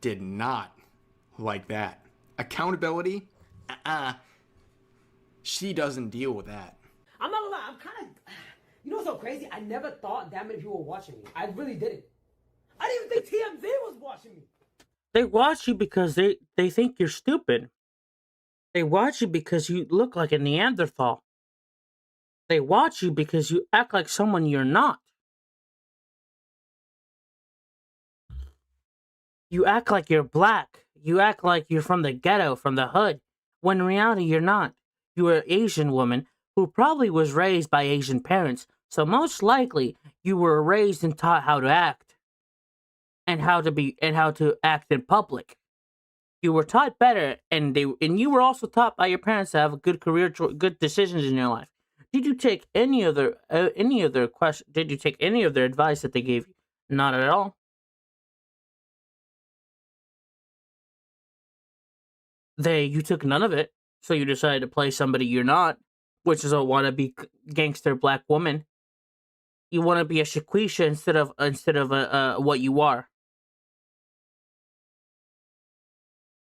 did not like that. Accountability? She doesn't deal with that. I'm not gonna lie, I'm kind of. You know what's so crazy? I never thought that many people were watching me. I really didn't. I didn't even think TMZ was watching me. They watch you because they think you're stupid. They watch you because you look like a Neanderthal. They watch you because you act like someone you're not. You act like you're black. You act like you're from the ghetto, from the hood, when in reality you're not. You're an Asian woman who probably was raised by Asian parents, so most likely you were raised and taught how to act. how to act in public. You were taught better, and you were also taught by your parents to have a good career, good decisions in your life. Did you take any other question? Did you take any of their advice that they gave you? Not at all. You took none of it, so you decided to play somebody you're not, which is a wannabe gangster black woman. You want to be a Shaquisha instead of what you are.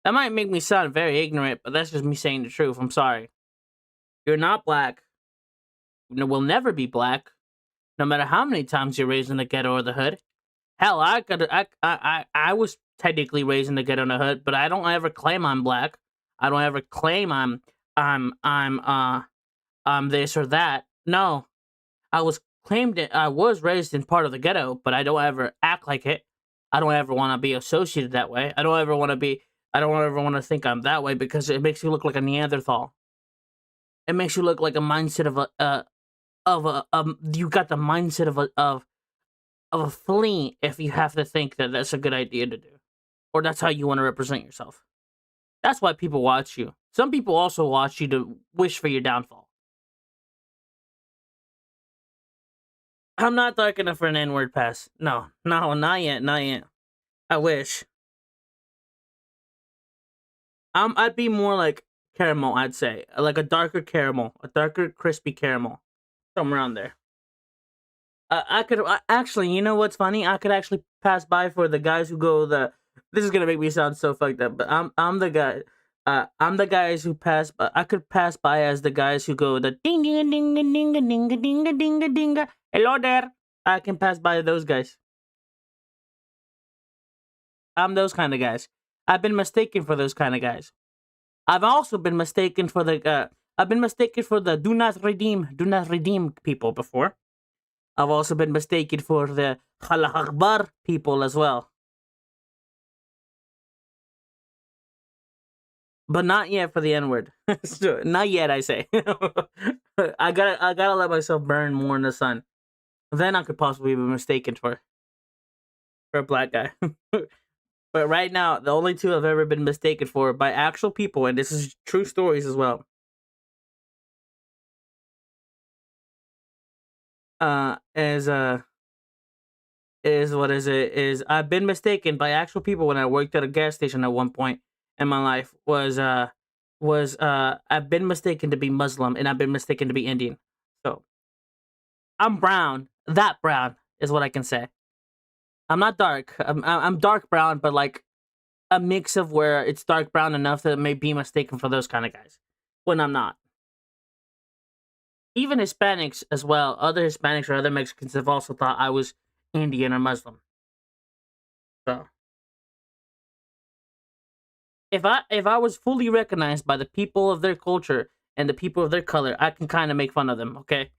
That might make me sound very ignorant, but that's just me saying the truth. I'm sorry. You're not black. You will never be black, no matter how many times you're raised in the ghetto or the hood. Hell, I was technically raised in the ghetto and the hood, but I don't ever claim I'm black. I don't ever claim I'm this or that. No, I was raised in part of the ghetto, but I don't ever act like it. I don't ever want to be associated that way. I don't ever want to think I'm that way because it makes you look like a Neanderthal. It makes you look like a mindset you got the mindset of a flea if you have to think that that's a good idea to do, or that's how you want to represent yourself. That's why people watch you. Some people also watch you to wish for your downfall. I'm not dark enough for an N-word pass. No, not yet, not yet. I wish. I'd be more like caramel, I'd say. Like a darker caramel. A darker, crispy caramel. Somewhere around there. I could actually, you know what's funny? I could actually pass by for the guys who go this is gonna make me sound so fucked up, but I'm the guy. I'm the guys who pass. I could pass by as the guys who go the ding ding ding ding ding ding ding ding ding ding. Hello there. I can pass by those guys. I'm those kind of guys. I've been mistaken for those kind of guys. I've also been mistaken for the. I've been mistaken for the do not redeem people before. I've also been mistaken for the Allah Akbar people as well. But not yet for the N-word. Not yet, I say. I gotta let myself burn more in the sun. Then I could possibly be mistaken for a black guy. But right now, the only two I've ever been mistaken for by actual people, and this is true stories as well. Is I've been mistaken by actual people when I worked at a gas station at one point in my life. I've been mistaken to be Muslim, and I've been mistaken to be Indian. So I'm brown. That brown is what I can say. I'm not dark. I'm dark brown, but like a mix of where it's dark brown enough that it may be mistaken for those kind of guys when I'm not. Even Hispanics as well, other Hispanics or other Mexicans have also thought I was Indian or Muslim. So if I was fully recognized by the people of their culture and the people of their color, I can kind of make fun of them, okay?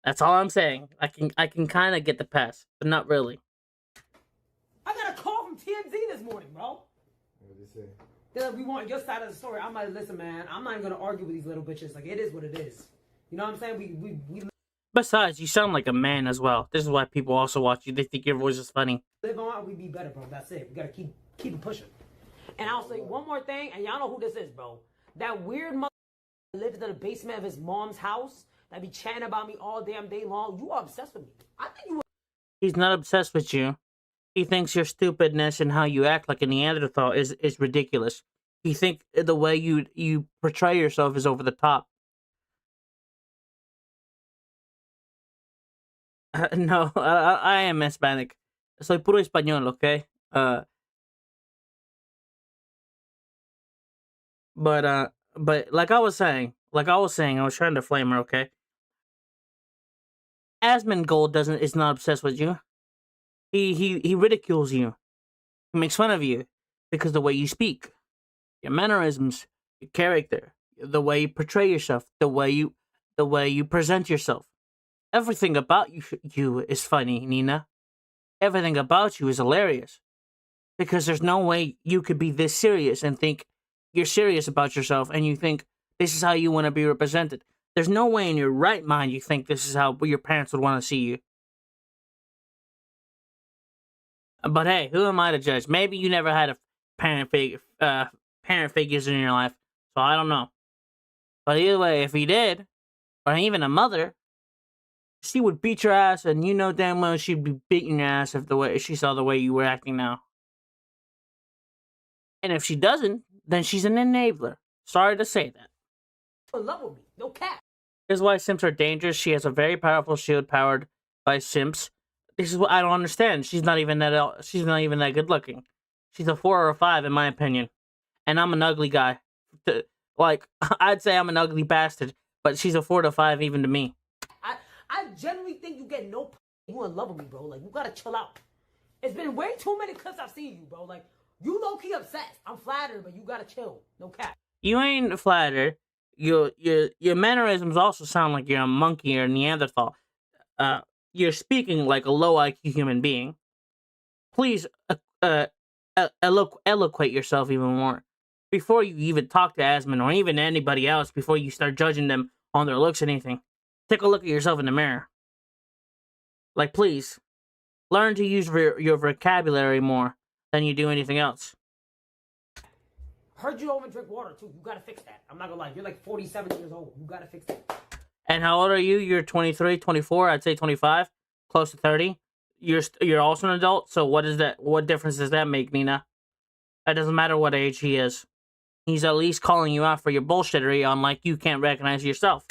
That's all I'm saying. I can kind of get the pass, but not really. I got a call from TMZ this morning, bro. What did he say? They're like, we want your side of the story. I'm like, listen, man, I'm not even gonna argue with these little bitches. Like, it is what it is. You know what I'm saying? We Besides, you sound like a man as well. This is why people also watch you. They think your voice is funny. live on, we be better, bro. That's it. We gotta keep it pushing. And I'll say one more thing, and y'all know who this is, bro. That weird mother that lives in the basement of his mom's house that be chatting about me all damn day long. You are obsessed with me. I think you. He's not obsessed with you. He thinks your stupidness and how you act like a Neanderthal is ridiculous. He thinks the way you portray yourself is over the top. No, I am Hispanic. Soy puro español, okay? But like I was saying, I was trying to flame her, okay? Asmongold is not obsessed with you. He ridicules you. He makes fun of you because of the way you speak, your mannerisms, your character, the way you portray yourself, the way you present yourself. Everything about you is funny, Nina. Everything about you is hilarious. Because there's no way you could be this serious and think you're serious about yourself and you think this is how you want to be represented. There's no way in your right mind you think this is how your parents would want to see you. But hey, who am I to judge? Maybe you never had a parent figures in your life, so I don't know. But either way, if you did, or even a mother, she would beat your ass, and you know damn well she'd be beating your ass if she saw the way you were acting now. And if she doesn't, then she's an enabler. Sorry to say that. In love with me, no cap. Here's why simps are dangerous. She has a very powerful shield powered by simps. This is what I don't understand. She's not even that good looking. She's a 4 or a 5 in my opinion. And I'm an ugly guy. Like, I'd say I'm an ugly bastard, but she's a 4 to 5 even to me. I genuinely think you get no you in love with me, bro. Like, you gotta chill out. It's been way too many clips I've seen you, bro. Like, you low-key obsessed. I'm flattered, but you gotta chill. No cap. You ain't flattered. Your mannerisms also sound like you're a monkey or a Neanderthal. You're speaking like a low IQ human being. Please eloquate yourself even more. Before you even talk to Asmon or even anybody else, before you start judging them on their looks or anything, take a look at yourself in the mirror. Like, please, learn to use your vocabulary more than you do anything else. Heard you don't even drink water, too. You gotta fix that. I'm not gonna lie. You're like 47 years old. You gotta fix that. And how old are you? You're 23, 24, I'd say 25, close to 30. You're also an adult, so what is that? What difference does that make, Nina? It doesn't matter what age he is. He's at least calling you out for your bullshittery on like you can't recognize yourself.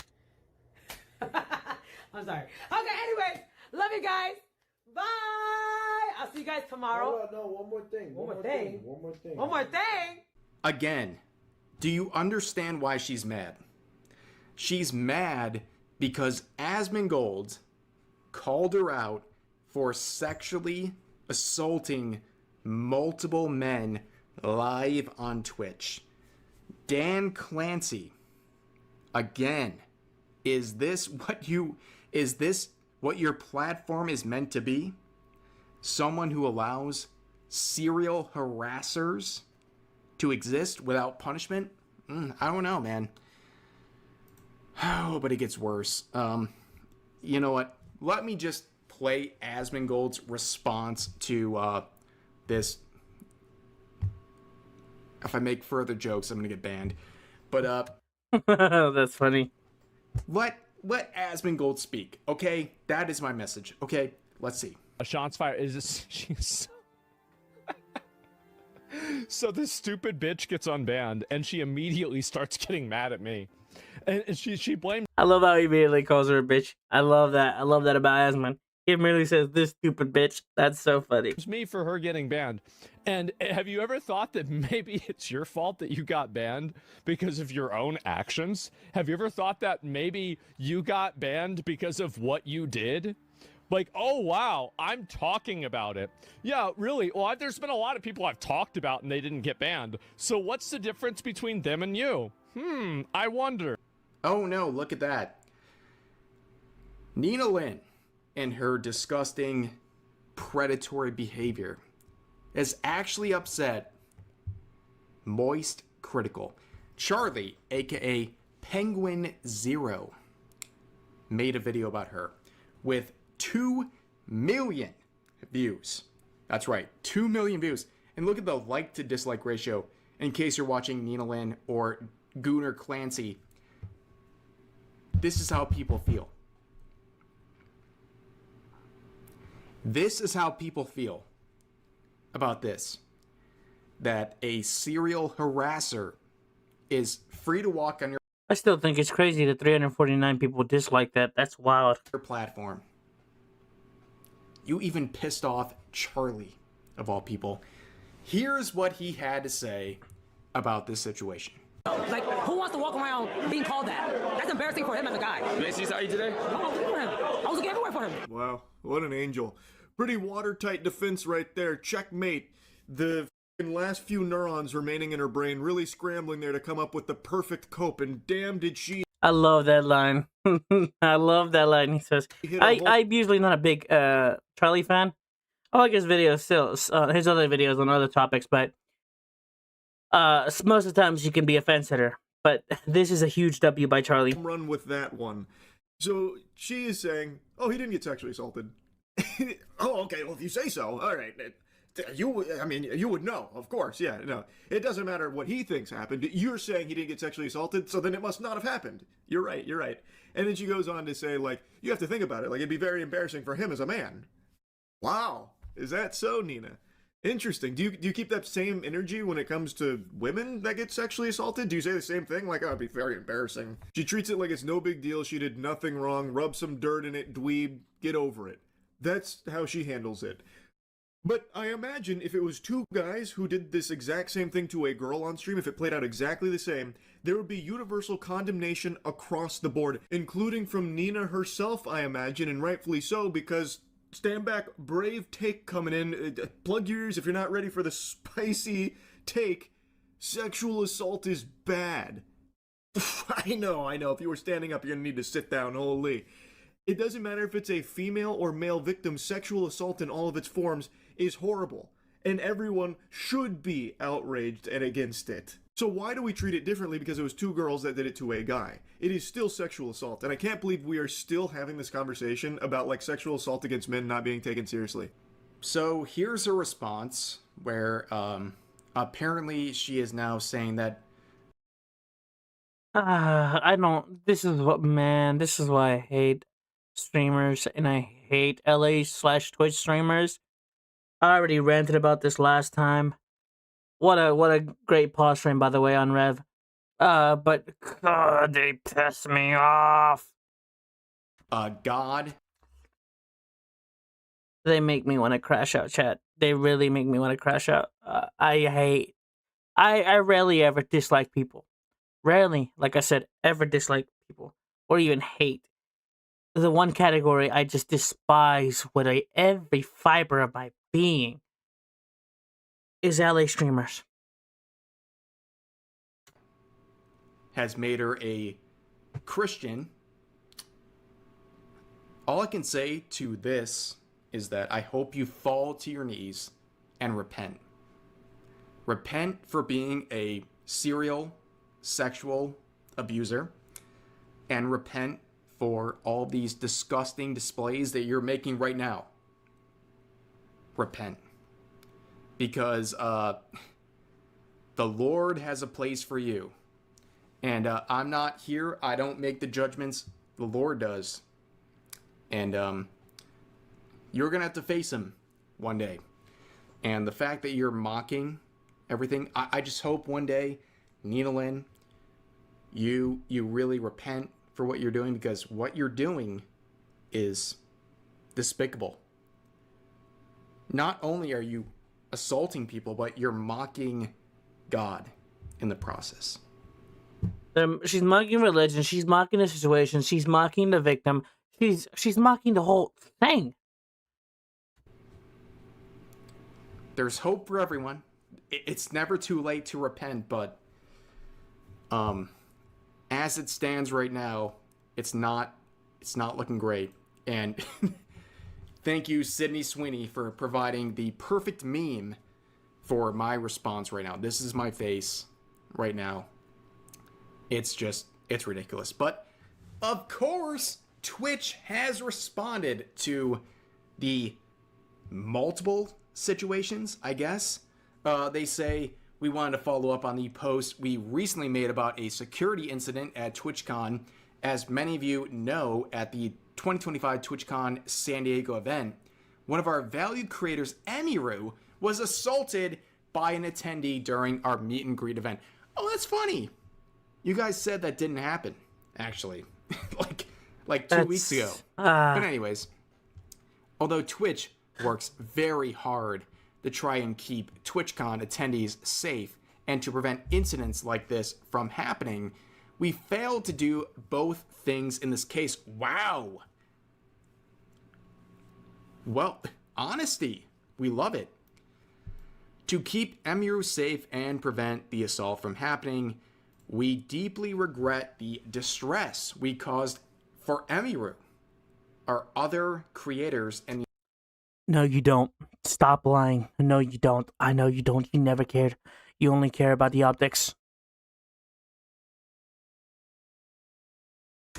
I'm sorry. Okay, anyways, love you guys. Bye. I'll see you guys tomorrow. No, one more thing. One more thing. One more thing. Again, do you understand why she's mad? She's mad because Asmongold called her out for sexually assaulting multiple men live on Twitch. Dan Clancy, again, is this what your platform is meant to be? Someone who allows serial harassers to exist without punishment? I don't know, man. Oh, but it gets worse. You know what? Let me just play Asmongold's response to this. If I make further jokes, I'm gonna get banned. But that's funny. Let Asmongold speak, okay? That is my message. Okay, let's see. Shots fired. Is this? She's. So this stupid bitch gets unbanned, and she immediately starts getting mad at me, and she blames. I love how he immediately calls her a bitch. I love that. I love that about Asmon. He immediately says, "This stupid bitch." That's so funny. It's me for her getting banned. And have you ever thought that maybe it's your fault that you got banned because of your own actions? Have you ever thought that maybe you got banned because of what you did? Like, oh, wow, I'm talking about it. Yeah, really? Well, there's been a lot of people I've talked about and they didn't get banned. So what's the difference between them and you? I wonder. Oh, no, look at that. Nina Lynn and her disgusting predatory behavior has actually upset Moist Critical. Charlie, aka Penguin Zero, made a video about her with 2 million views. That's right, 2 million views. And look at the like to dislike ratio in case you're watching Nina Lynn or Gooner Clancy. This is how people feel. This is how people feel about this. That a serial harasser is free to walk on your I still think it's crazy that 349 people dislike that. That's wild. platform. You even pissed off Charlie, of all people. Here's what he had to say about this situation. Like, who wants to walk around being called that? That's embarrassing for him as a guy. Macy, saw you today? I was looking for him. I was looking everywhere for him. Wow, what an angel. Pretty watertight defense right there. Checkmate. The last few neurons remaining in her brain really scrambling there to come up with the perfect cope, and damn did she. I love that line. I love that line. He says, I'm usually not a big Charlie fan. I like his videos still, his other videos on other topics, but most of the times he can be a fence hitter. But this is a huge W by Charlie. Run with that one. So she is saying, oh, he didn't get sexually assaulted. Oh, okay, well, if you say so, all right. I mean, you would know, of course. Yeah, no, it doesn't matter what he thinks happened. You're saying he didn't get sexually assaulted, so then it must not have happened. You're right. You're right. And then she goes on to say, like, you have to think about it. Like, it'd be very embarrassing for him as a man. Wow, is that so, Nina? Interesting. Do you keep that same energy when it comes to women that get sexually assaulted? Do you say the same thing? Like, oh, it'd be very embarrassing. She treats it like it's no big deal. She did nothing wrong. Rub some dirt in it, dweeb. Get over it. That's how she handles it. But I imagine if it was two guys who did this exact same thing to a girl on stream, if it played out exactly the same, there would be universal condemnation across the board, including from Nina herself, I imagine, and rightfully so, because stand back, brave take coming in. Plug your ears if you're not ready for the spicy take. Sexual assault is bad. I know. If you were standing up, you're gonna need to sit down, holy. It doesn't matter if it's a female or male victim, sexual assault in all of its forms is horrible, and everyone should be outraged and against it. So why do we treat it differently because it was two girls that did it to a guy? It is still sexual assault, and I can't believe we are still having this conversation about like sexual assault against men not being taken seriously. So here's a response where apparently she is now saying that I don't. This is why I hate streamers and I hate LA/Twitch streamers. I already ranted about this last time. What a great pause frame, by the way, on Rev. But God, they piss me off. God. They make me want to crash out, chat. They really make me want to crash out. I rarely ever dislike people. Rarely, like I said, ever dislike people or even hate. The one category I just despise with every fiber of my being is LA streamers. Has made her a Christian. All I can say to this is that I hope you fall to your knees and repent. Repent for being a serial sexual abuser, and repent for all these disgusting displays that you're making right now. Repent. Because the Lord has a place for you. And I'm not here. I don't make the judgments. The Lord does. And you're going to have to face him one day. And the fact that you're mocking everything, I just hope one day, Nina Lynn, you really repent for what you're doing, because what you're doing is despicable. Not only are you assaulting people, but you're mocking God in the process. She's mocking religion. She's mocking the situation. She's mocking the victim. She's mocking the whole thing. There's hope for everyone. It's never too late to repent, but as it stands right now, it's not looking great. And thank you, Sydney Sweeney, for providing the perfect meme for my response right now. This is my face right now. It's ridiculous. But of course, Twitch has responded to the multiple situations, I guess. They say, we wanted to follow up on the post we recently made about a security incident at TwitchCon. As many of you know, at the 2025 TwitchCon San Diego event, one of our valued creators, Emiru, was assaulted by an attendee during our meet and greet event. Oh, that's funny. You guys said that didn't happen, actually. like 2 weeks ago. But anyways, although Twitch works very hard to try and keep TwitchCon attendees safe and to prevent incidents like this from happening, we failed to do both things in this case. Wow. Well, honesty. We love it. To keep Emiru safe and prevent the assault from happening, we deeply regret the distress we caused for Emiru, our other creators, and No, you don't. Stop lying. No, you don't. I know you don't. You never cared. You only care about the optics.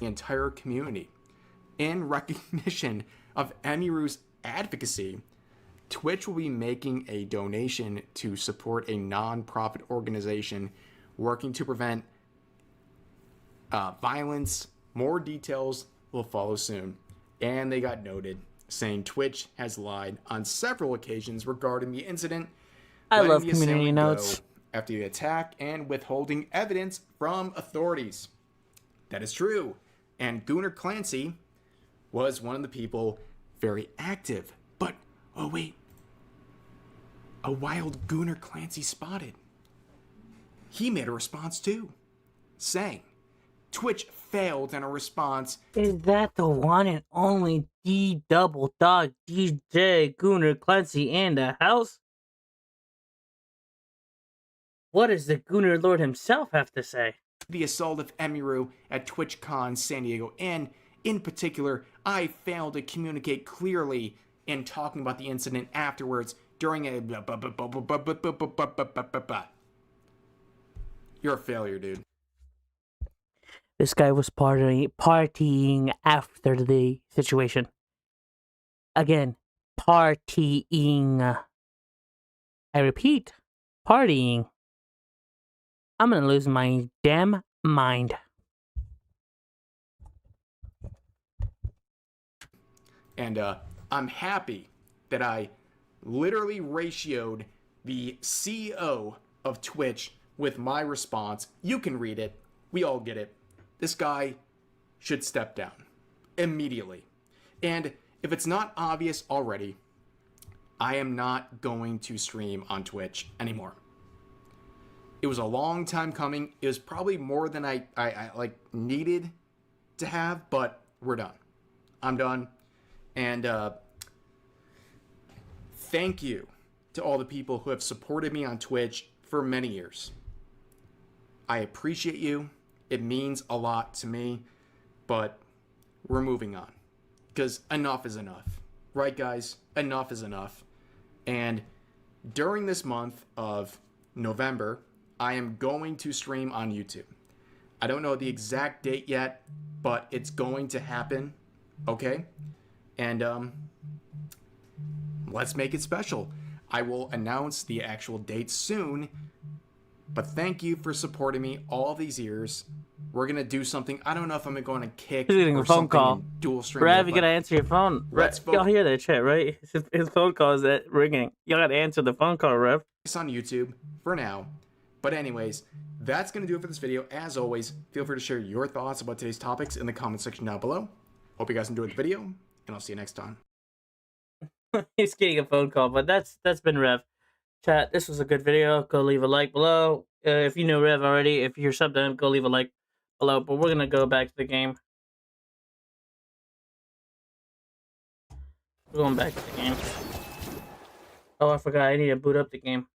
the entire community. In recognition of Emiru's advocacy, Twitch will be making a donation to support a non-profit organization working to prevent violence. More details will follow soon. And they got noted, saying Twitch has lied on several occasions regarding the incident. I letting love the community assailant notes. go after the attack and withholding evidence from authorities. That is true. And Gunnar Clancy was one of the people very active. But, oh wait, a wild Gunnar Clancy spotted. He made a response too, saying, Twitch failed in a response. Is that the one and only D double dog DJ Gunnar Clancy in the house? What does the Gunnar Lord himself have to say? The assault of Emiru at TwitchCon San Diego, and in particular, I failed to communicate clearly in talking about the incident afterwards during a You're a failure, dude. This guy was partying after the situation. Again, partying. I repeat, partying. I'm gonna lose my damn mind. And I'm happy that I literally ratioed the CEO of Twitch with my response. You can read it. We all get it. This guy should step down immediately. And if it's not obvious already, I am not going to stream on Twitch anymore. It was a long time coming. It was probably more than I like needed to have, but we're done. I'm done. And thank you to all the people who have supported me on Twitch for many years. I appreciate you. It means a lot to me, but we're moving on because enough is enough. Right, guys? Enough is enough. And during this month of November, I am going to stream on YouTube. I don't know the exact date yet, but it's going to happen. Okay? And let's make it special. I will announce the actual date soon. But thank you for supporting me all these years. We're gonna do something. I don't know if I'm going to kick He's getting or a phone something call. and dual stream. Rav, you gotta answer your phone. Let's vote. Y'all hear that chat, right? His phone call is ringing. Y'all gotta answer the phone call, Rev. It's on YouTube for now. But anyways, that's gonna do it for this video. As always, feel free to share your thoughts about today's topics in the comment section down below. Hope you guys enjoyed the video, and I'll see you next time. He's getting a phone call, but that's been Rev. Chat, this was a good video. Go leave a like below. If you know Rev already, if you're subbed to him, go leave a like below. But we're gonna go back to the game. We're going back to the game. Oh, I forgot. I need to boot up the game.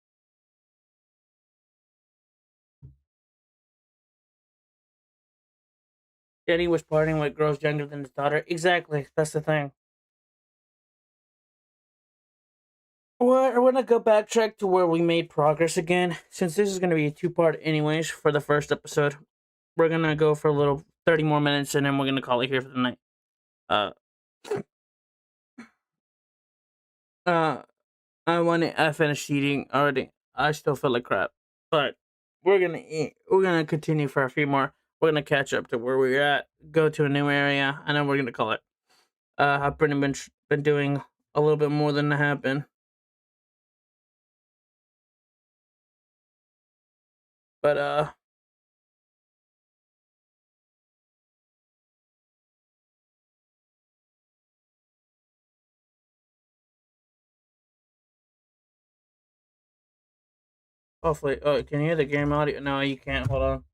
Daddy was partying with girls younger than his daughter. Exactly. That's the thing. We're gonna go backtrack to where we made progress again. Since this is gonna be a two-part anyways for the first episode, we're gonna go for a little 30 more minutes and then we're gonna call it here for the night. I finished eating already. I still feel like crap. But we're gonna eat. We're gonna continue for a few more. We're gonna catch up to where we're at, go to a new area, and then we're gonna call it. I've pretty much been doing a little bit more than I have been. But hopefully, oh, can you hear the game audio? No, you can't. Hold on.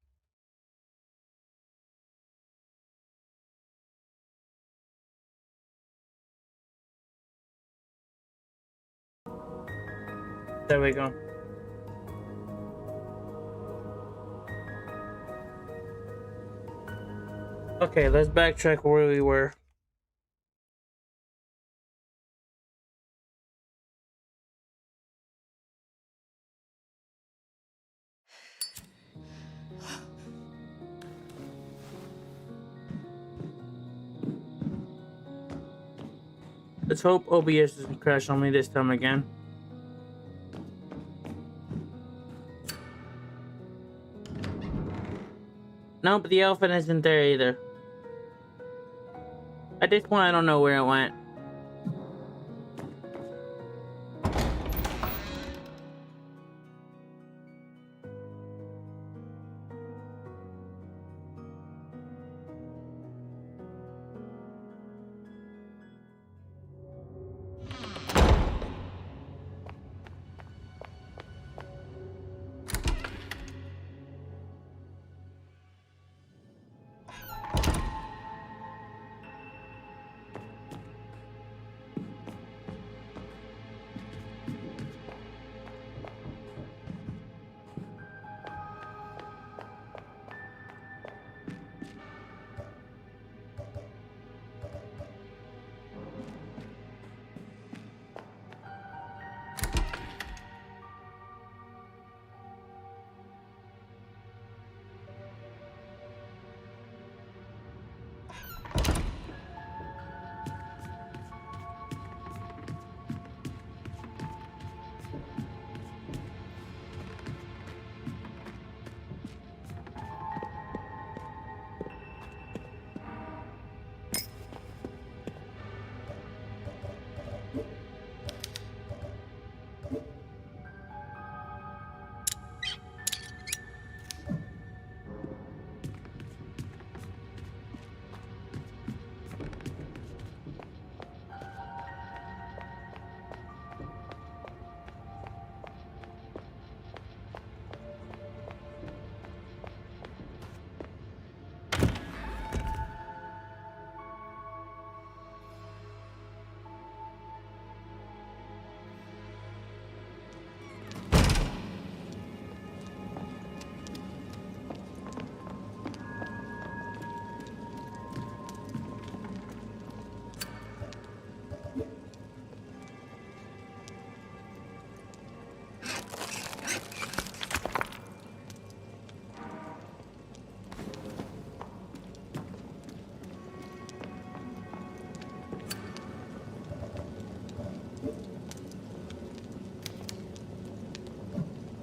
There we go. Okay, let's backtrack where we were. Let's hope OBS doesn't crash on me this time again. No, but the elephant isn't there either. At this point, I don't know where it went.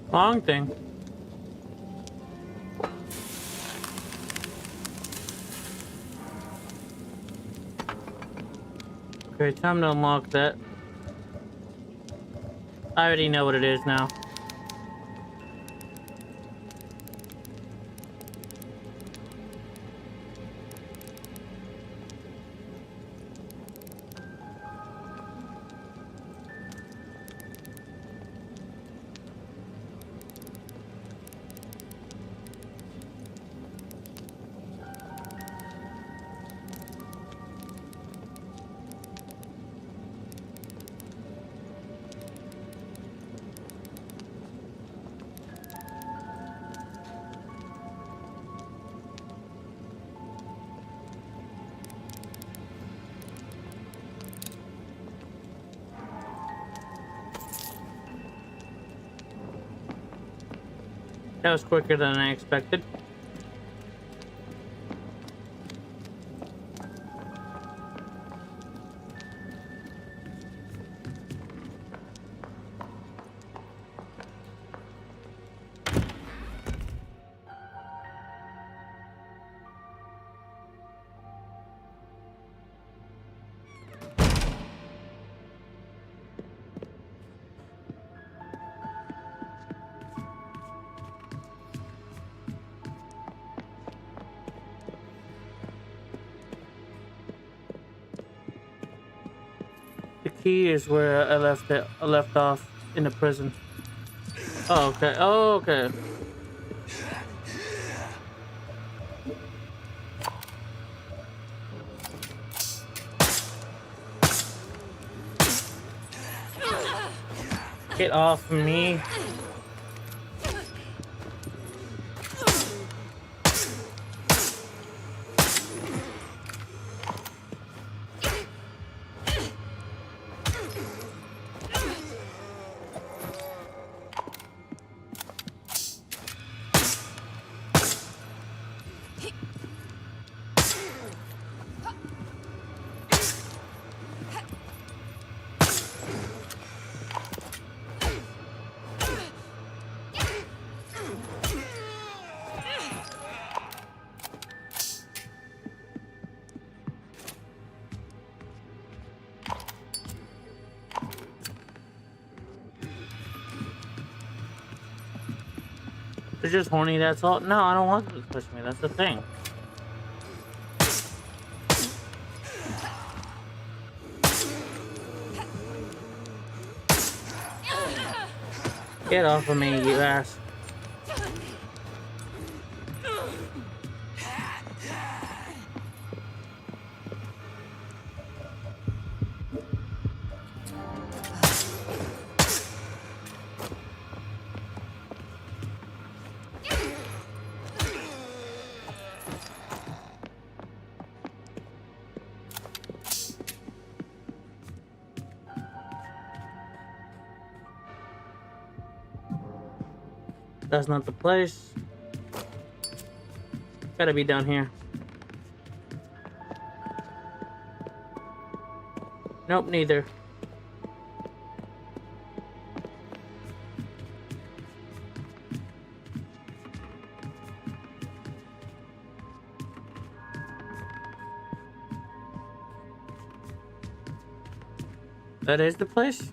Long thing. Okay, time to unlock that. I already know what it is now. That was quicker than I expected. The key is where I left it. I left off in the prison. Oh, okay. Oh, okay. Get off me. They're just horny, that's all. No, I don't want them to push me. That's the thing. Get off of me, you ass. That's not the place. Gotta be down here. Nope, neither. That is the place?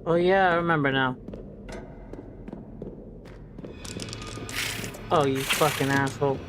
Oh yeah, I remember now. Oh, you fucking asshole.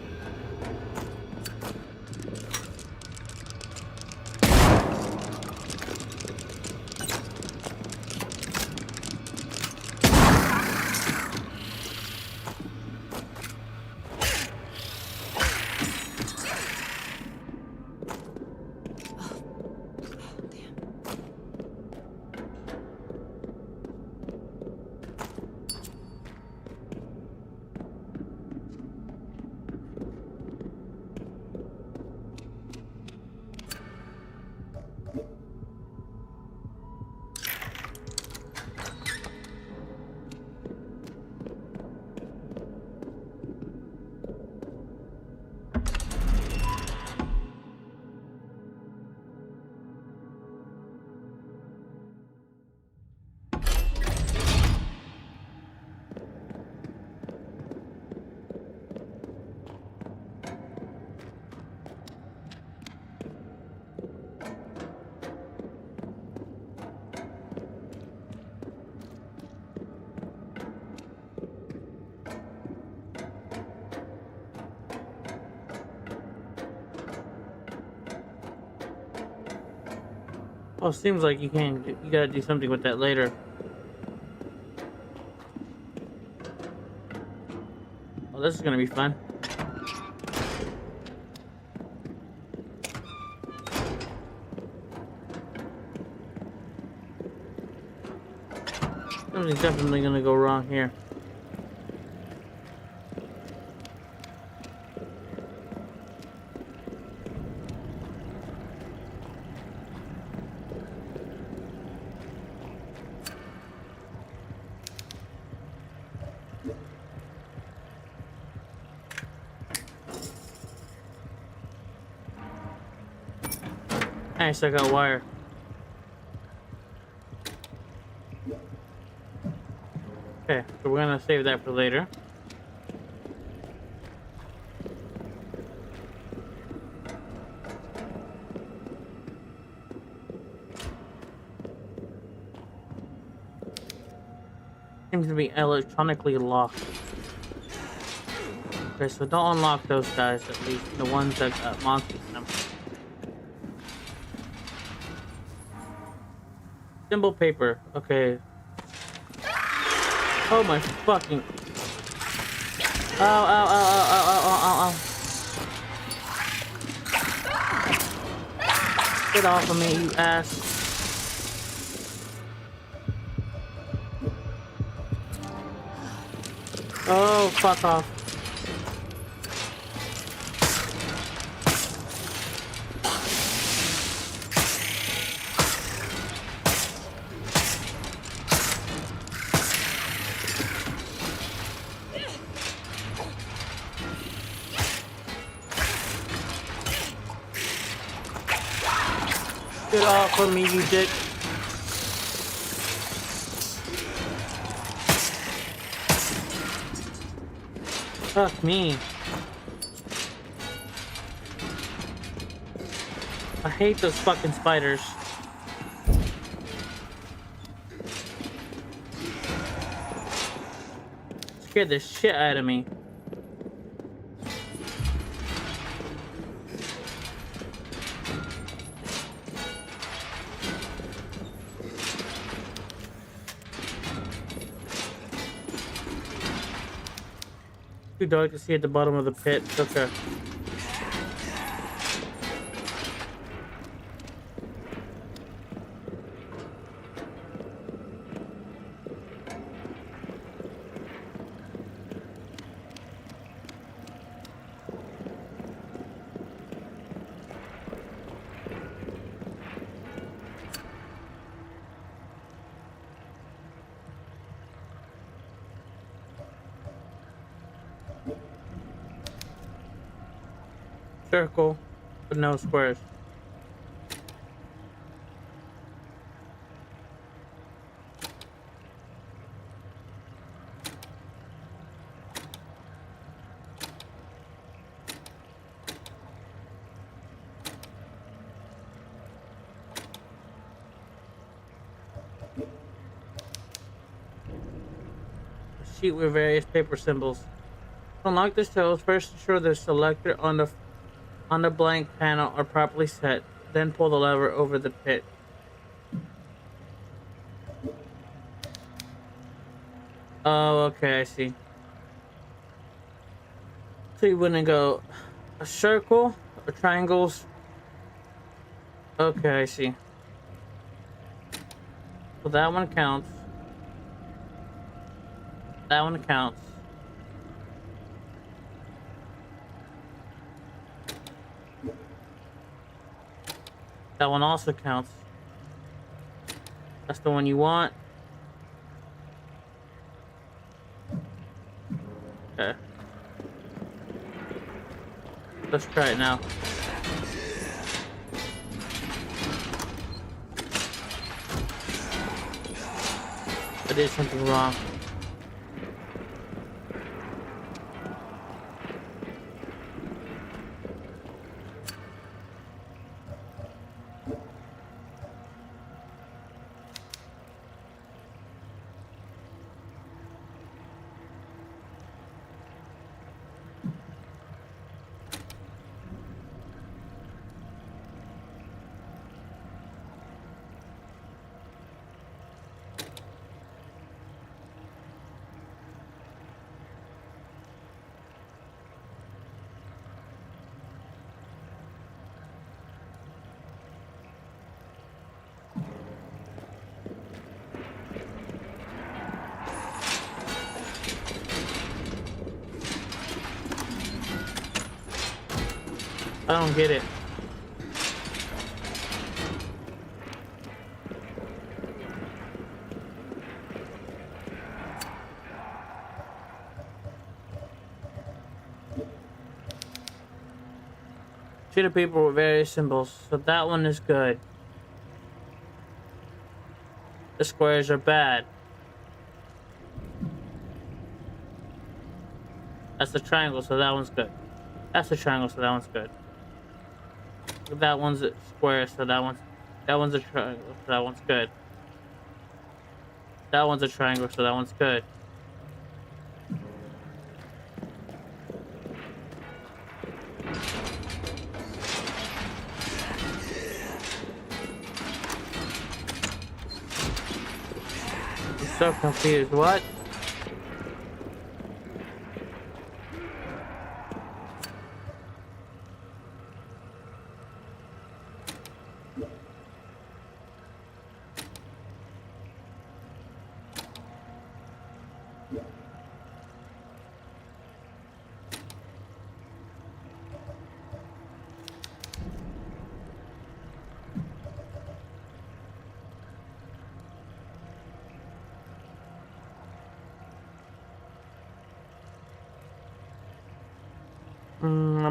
Well, seems like you gotta do something with that later. Oh, this is gonna be fun. Something's definitely gonna go wrong here. Nice, I got wire. Okay, so we're gonna save that for later. Seems to be electronically locked. Okay, so don't unlock those guys, at least the ones that got monsters in them. Symbol paper. Okay. Oh my fucking. Ow, ow, ow, ow, ow, ow, ow, Get off of me, you ass. Oh, fuck off. Get off of me, you dick. Fuck me. I hate those fucking spiders. Scared the shit out of me. Too dark to see at the bottom of the pit. Okay. Circle, but no squares. A sheet with various paper symbols. To unlock the shells, first ensure the selector on the blank panel are properly set, then pull the lever over the pit. Oh, okay, I see. So you wouldn't go a circle or triangles. Okay, I see. So that one counts. That one counts. That one also counts. That's the one you want. Okay. Let's try it now. I did something wrong. I don't get it. Sheet of paper with various symbols, so that one is good. The squares are bad. That's the triangle, so that one's good. That's the triangle, so that one's good. That one's a square, so that one's a triangle, so that one's good. That one's a triangle, so that one's good. I'm so confused. What?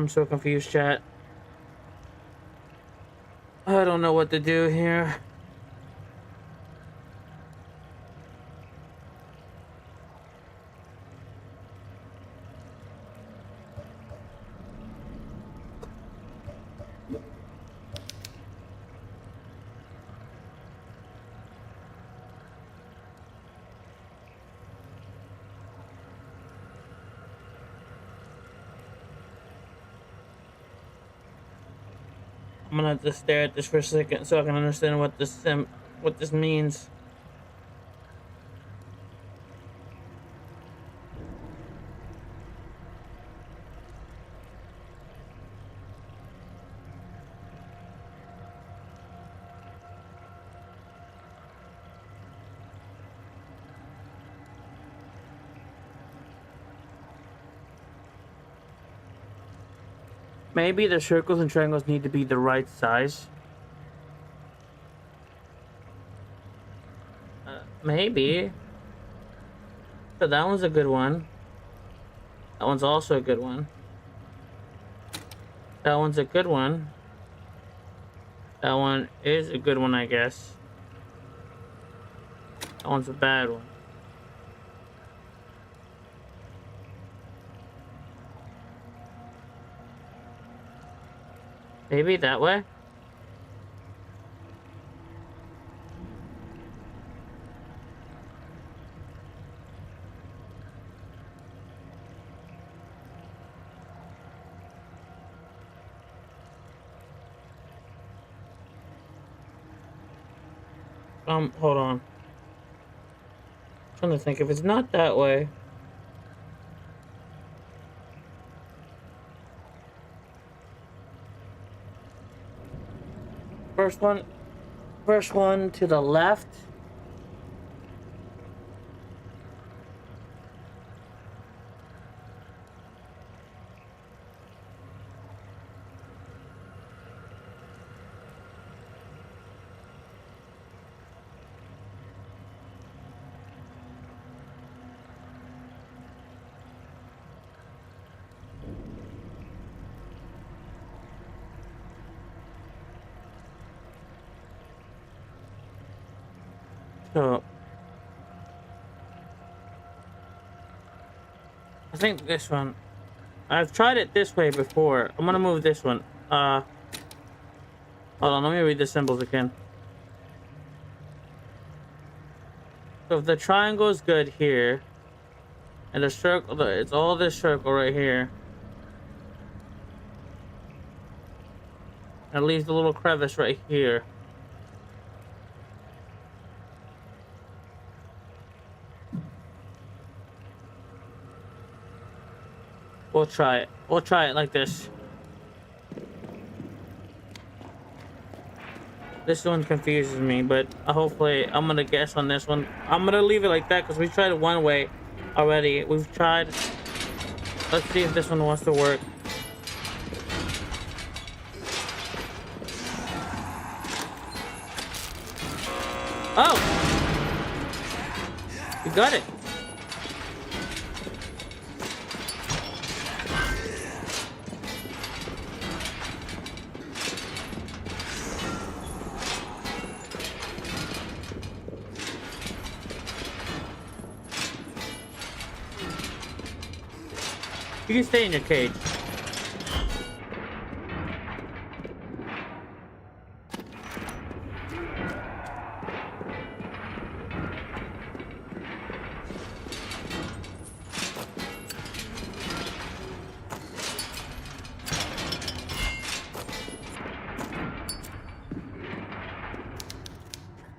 I'm so confused, chat. I don't know what to do here. I'm gonna have to stare at this for a second so I can understand what this means. Maybe the circles and triangles need to be the right size. Maybe. So that one's a good one. That one's also a good one. That one's a good one. That one is a good one, I guess. That one's a bad one. Maybe that way? Hold on. I'm trying to think, if it's not that way. First one to the left. So I think this one. I've tried it this way before. I'm gonna move this one. Hold on, let me read the symbols again. So if the triangle is good here, and the circle, it's all this circle right here. And it leaves a little crevice right here. We'll try it. We'll try it like this. This one confuses me, but hopefully I'm gonna guess on this one. I'm gonna leave it like that because we tried it one way already. We've tried. Let's see if this one wants to work. Oh! You got it. You can stay in your cage.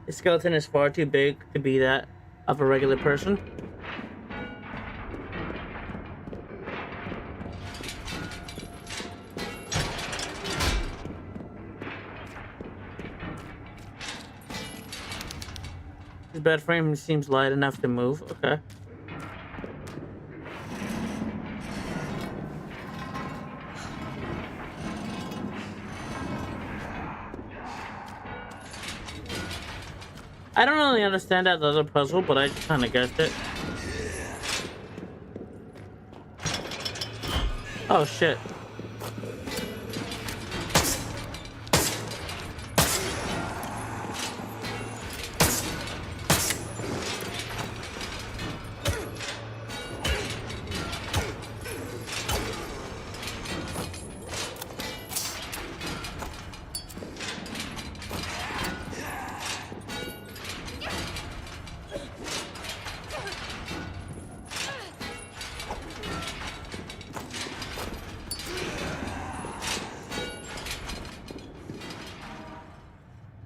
The skeleton is far too big to be that of a regular person. His bed frame seems light enough to move. Okay. I don't really understand that other puzzle, but I just kind of guessed it. Oh shit.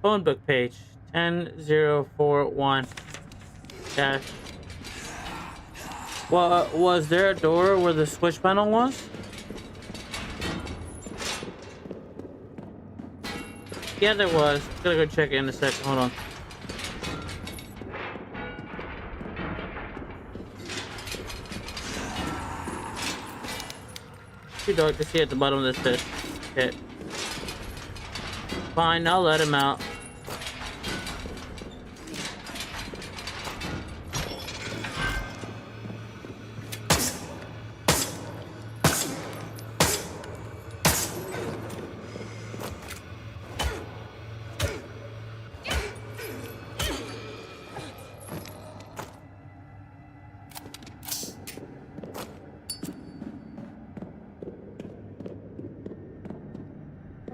phone book page. 10041 dash. Well, was there a door where the switch panel was? Yeah, there was. Gotta go check it in a second. Hold on. Too dark to see at the bottom of this pit. Fine, I'll let him out.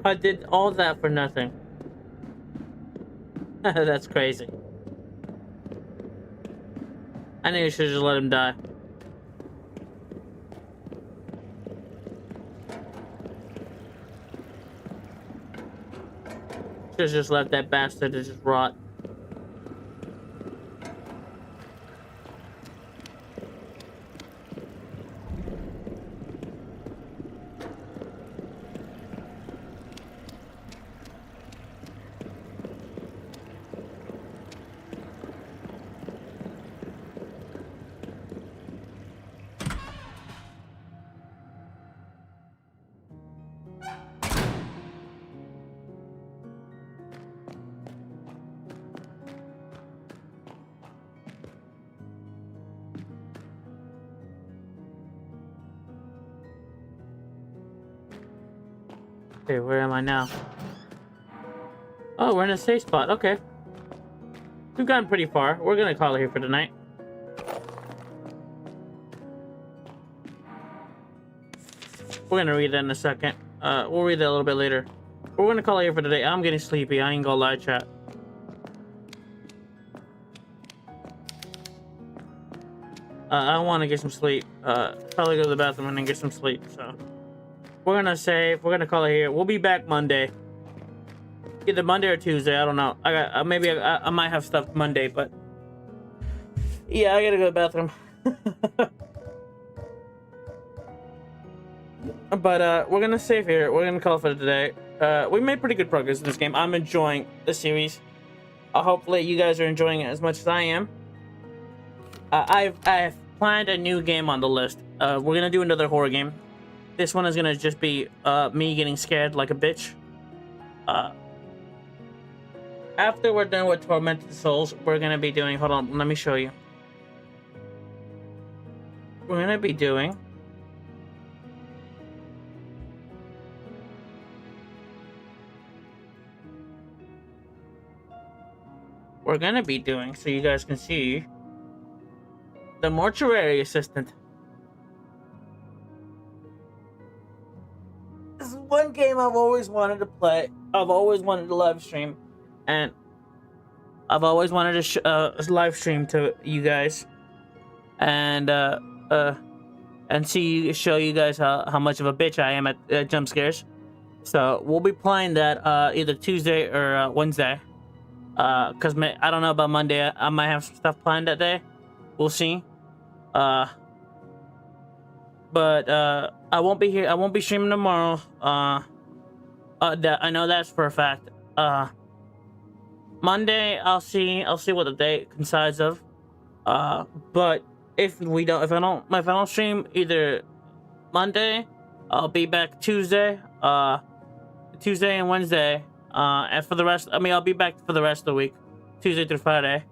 I did all that for nothing. That's crazy. I knew you should just let him die. Should've just left that bastard to just rot. Okay, where am I now? Oh, we're in a safe spot. Okay. We've gotten pretty far. We're gonna call it here for tonight. We're gonna read that in a second. We'll read that a little bit later. We're gonna call it here for today. I'm getting sleepy. I ain't gonna lie, chat. I want to get some sleep. Probably go to the bathroom and then get some sleep. So we're gonna save. We're gonna call it here. We'll be back Monday. Either Monday or Tuesday. I don't know. I got maybe I might have stuff Monday, but yeah, I gotta go to the bathroom. But we're gonna save here. We're gonna call it for today. We made pretty good progress in this game. I'm enjoying the series. Hopefully you guys are enjoying it as much as I am. I've planned a new game on the list. We're gonna do another horror game. This one is gonna just be me getting scared like a bitch. After we're done with Tormented Souls, we're gonna be doing. Hold on, let me show you. We're gonna be doing. We're gonna be doing, so you guys can see, the mortuary assistant. This is one game I've always wanted to play. I've always wanted to live stream, and I've always wanted to live stream to you guys, and show you guys how much of a bitch I am at jump scares. So we'll be playing that either Tuesday or Wednesday. Cause I don't know about Monday. I might have some stuff planned that day. We'll see. But I won't be here. I won't be streaming tomorrow. I know that's for a fact. Monday I'll see what the day consists of. But if I don't stream either Monday, I'll be back Tuesday. Tuesday and Wednesday. And for the rest, I'll be back for the rest of the week, Tuesday through Friday.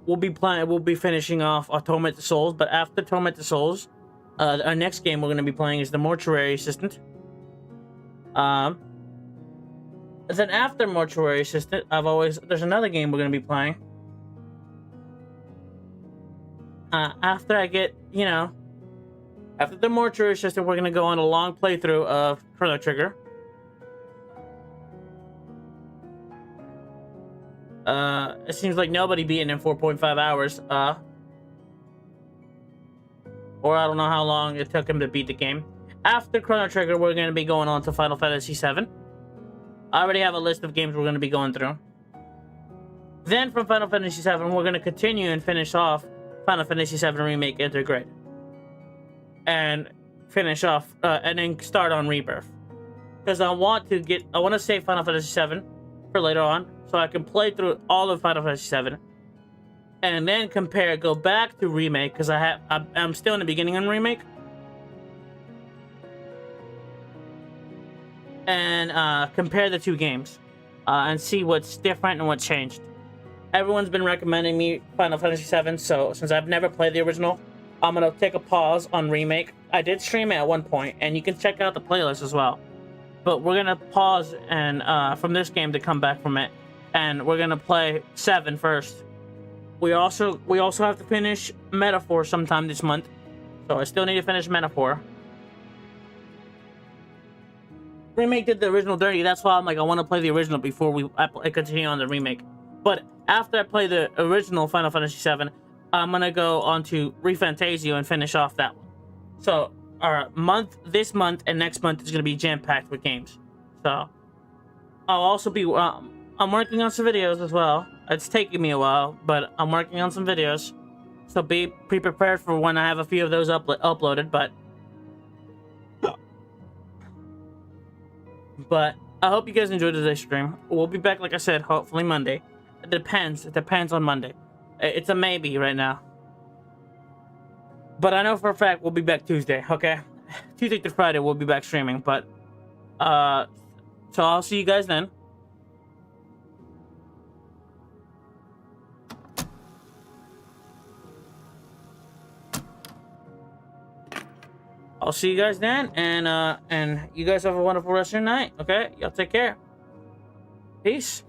We'll be finishing off our Tormented Souls, but after Tormented Souls, our next game we're going to be playing is the Mortuary Assistant. Then after Mortuary Assistant, there's another game we're going to be playing. After I get, after the Mortuary Assistant, we're going to go on a long playthrough of Chrono Trigger. It seems like nobody beat it in 4.5 hours. Or I don't know how long it took him to beat the game. After Chrono Trigger, we're going to be going on to Final Fantasy VII. I already have a list of games we're going to be going through. Then from Final Fantasy VII, we're going to continue and finish off Final Fantasy VII Remake Intergrade. And finish off, and then start on Rebirth. Because I want to save Final Fantasy VII for later on, so I can play through all of Final Fantasy VII. And then go back to Remake, because I'm still in the beginning on Remake. And compare the two games. And see what's different and what changed. Everyone's been recommending me Final Fantasy VII, so since I've never played the original, I'm going to take a pause on Remake. I did stream it at one point, and you can check out the playlist as well. But we're going to pause and from this game to come back from it. And we're going to play 7 first. We also have to finish Metaphor sometime this month. So I still need to finish Metaphor. Remake did the original dirty. That's why I'm like, I want to play the original before I continue on the Remake. But after I play the original Final Fantasy VII, I'm going to go on to ReFantasio and finish off that one. So our this month and next month is going to be jam-packed with games. So I'll also be... I'm working on some videos as well. It's taking me a while, but I'm working on some videos. So be prepared for when I have a few of those uploaded, but I hope you guys enjoyed today's stream. We'll be back, like I said, hopefully Monday. It depends. It depends on Monday. It's a maybe right now. But I know for a fact we'll be back Tuesday, okay? Tuesday to Friday we'll be back streaming, but so I'll see you guys then. I'll see you guys then, and you guys have a wonderful rest of your night, okay? Y'all take care. Peace.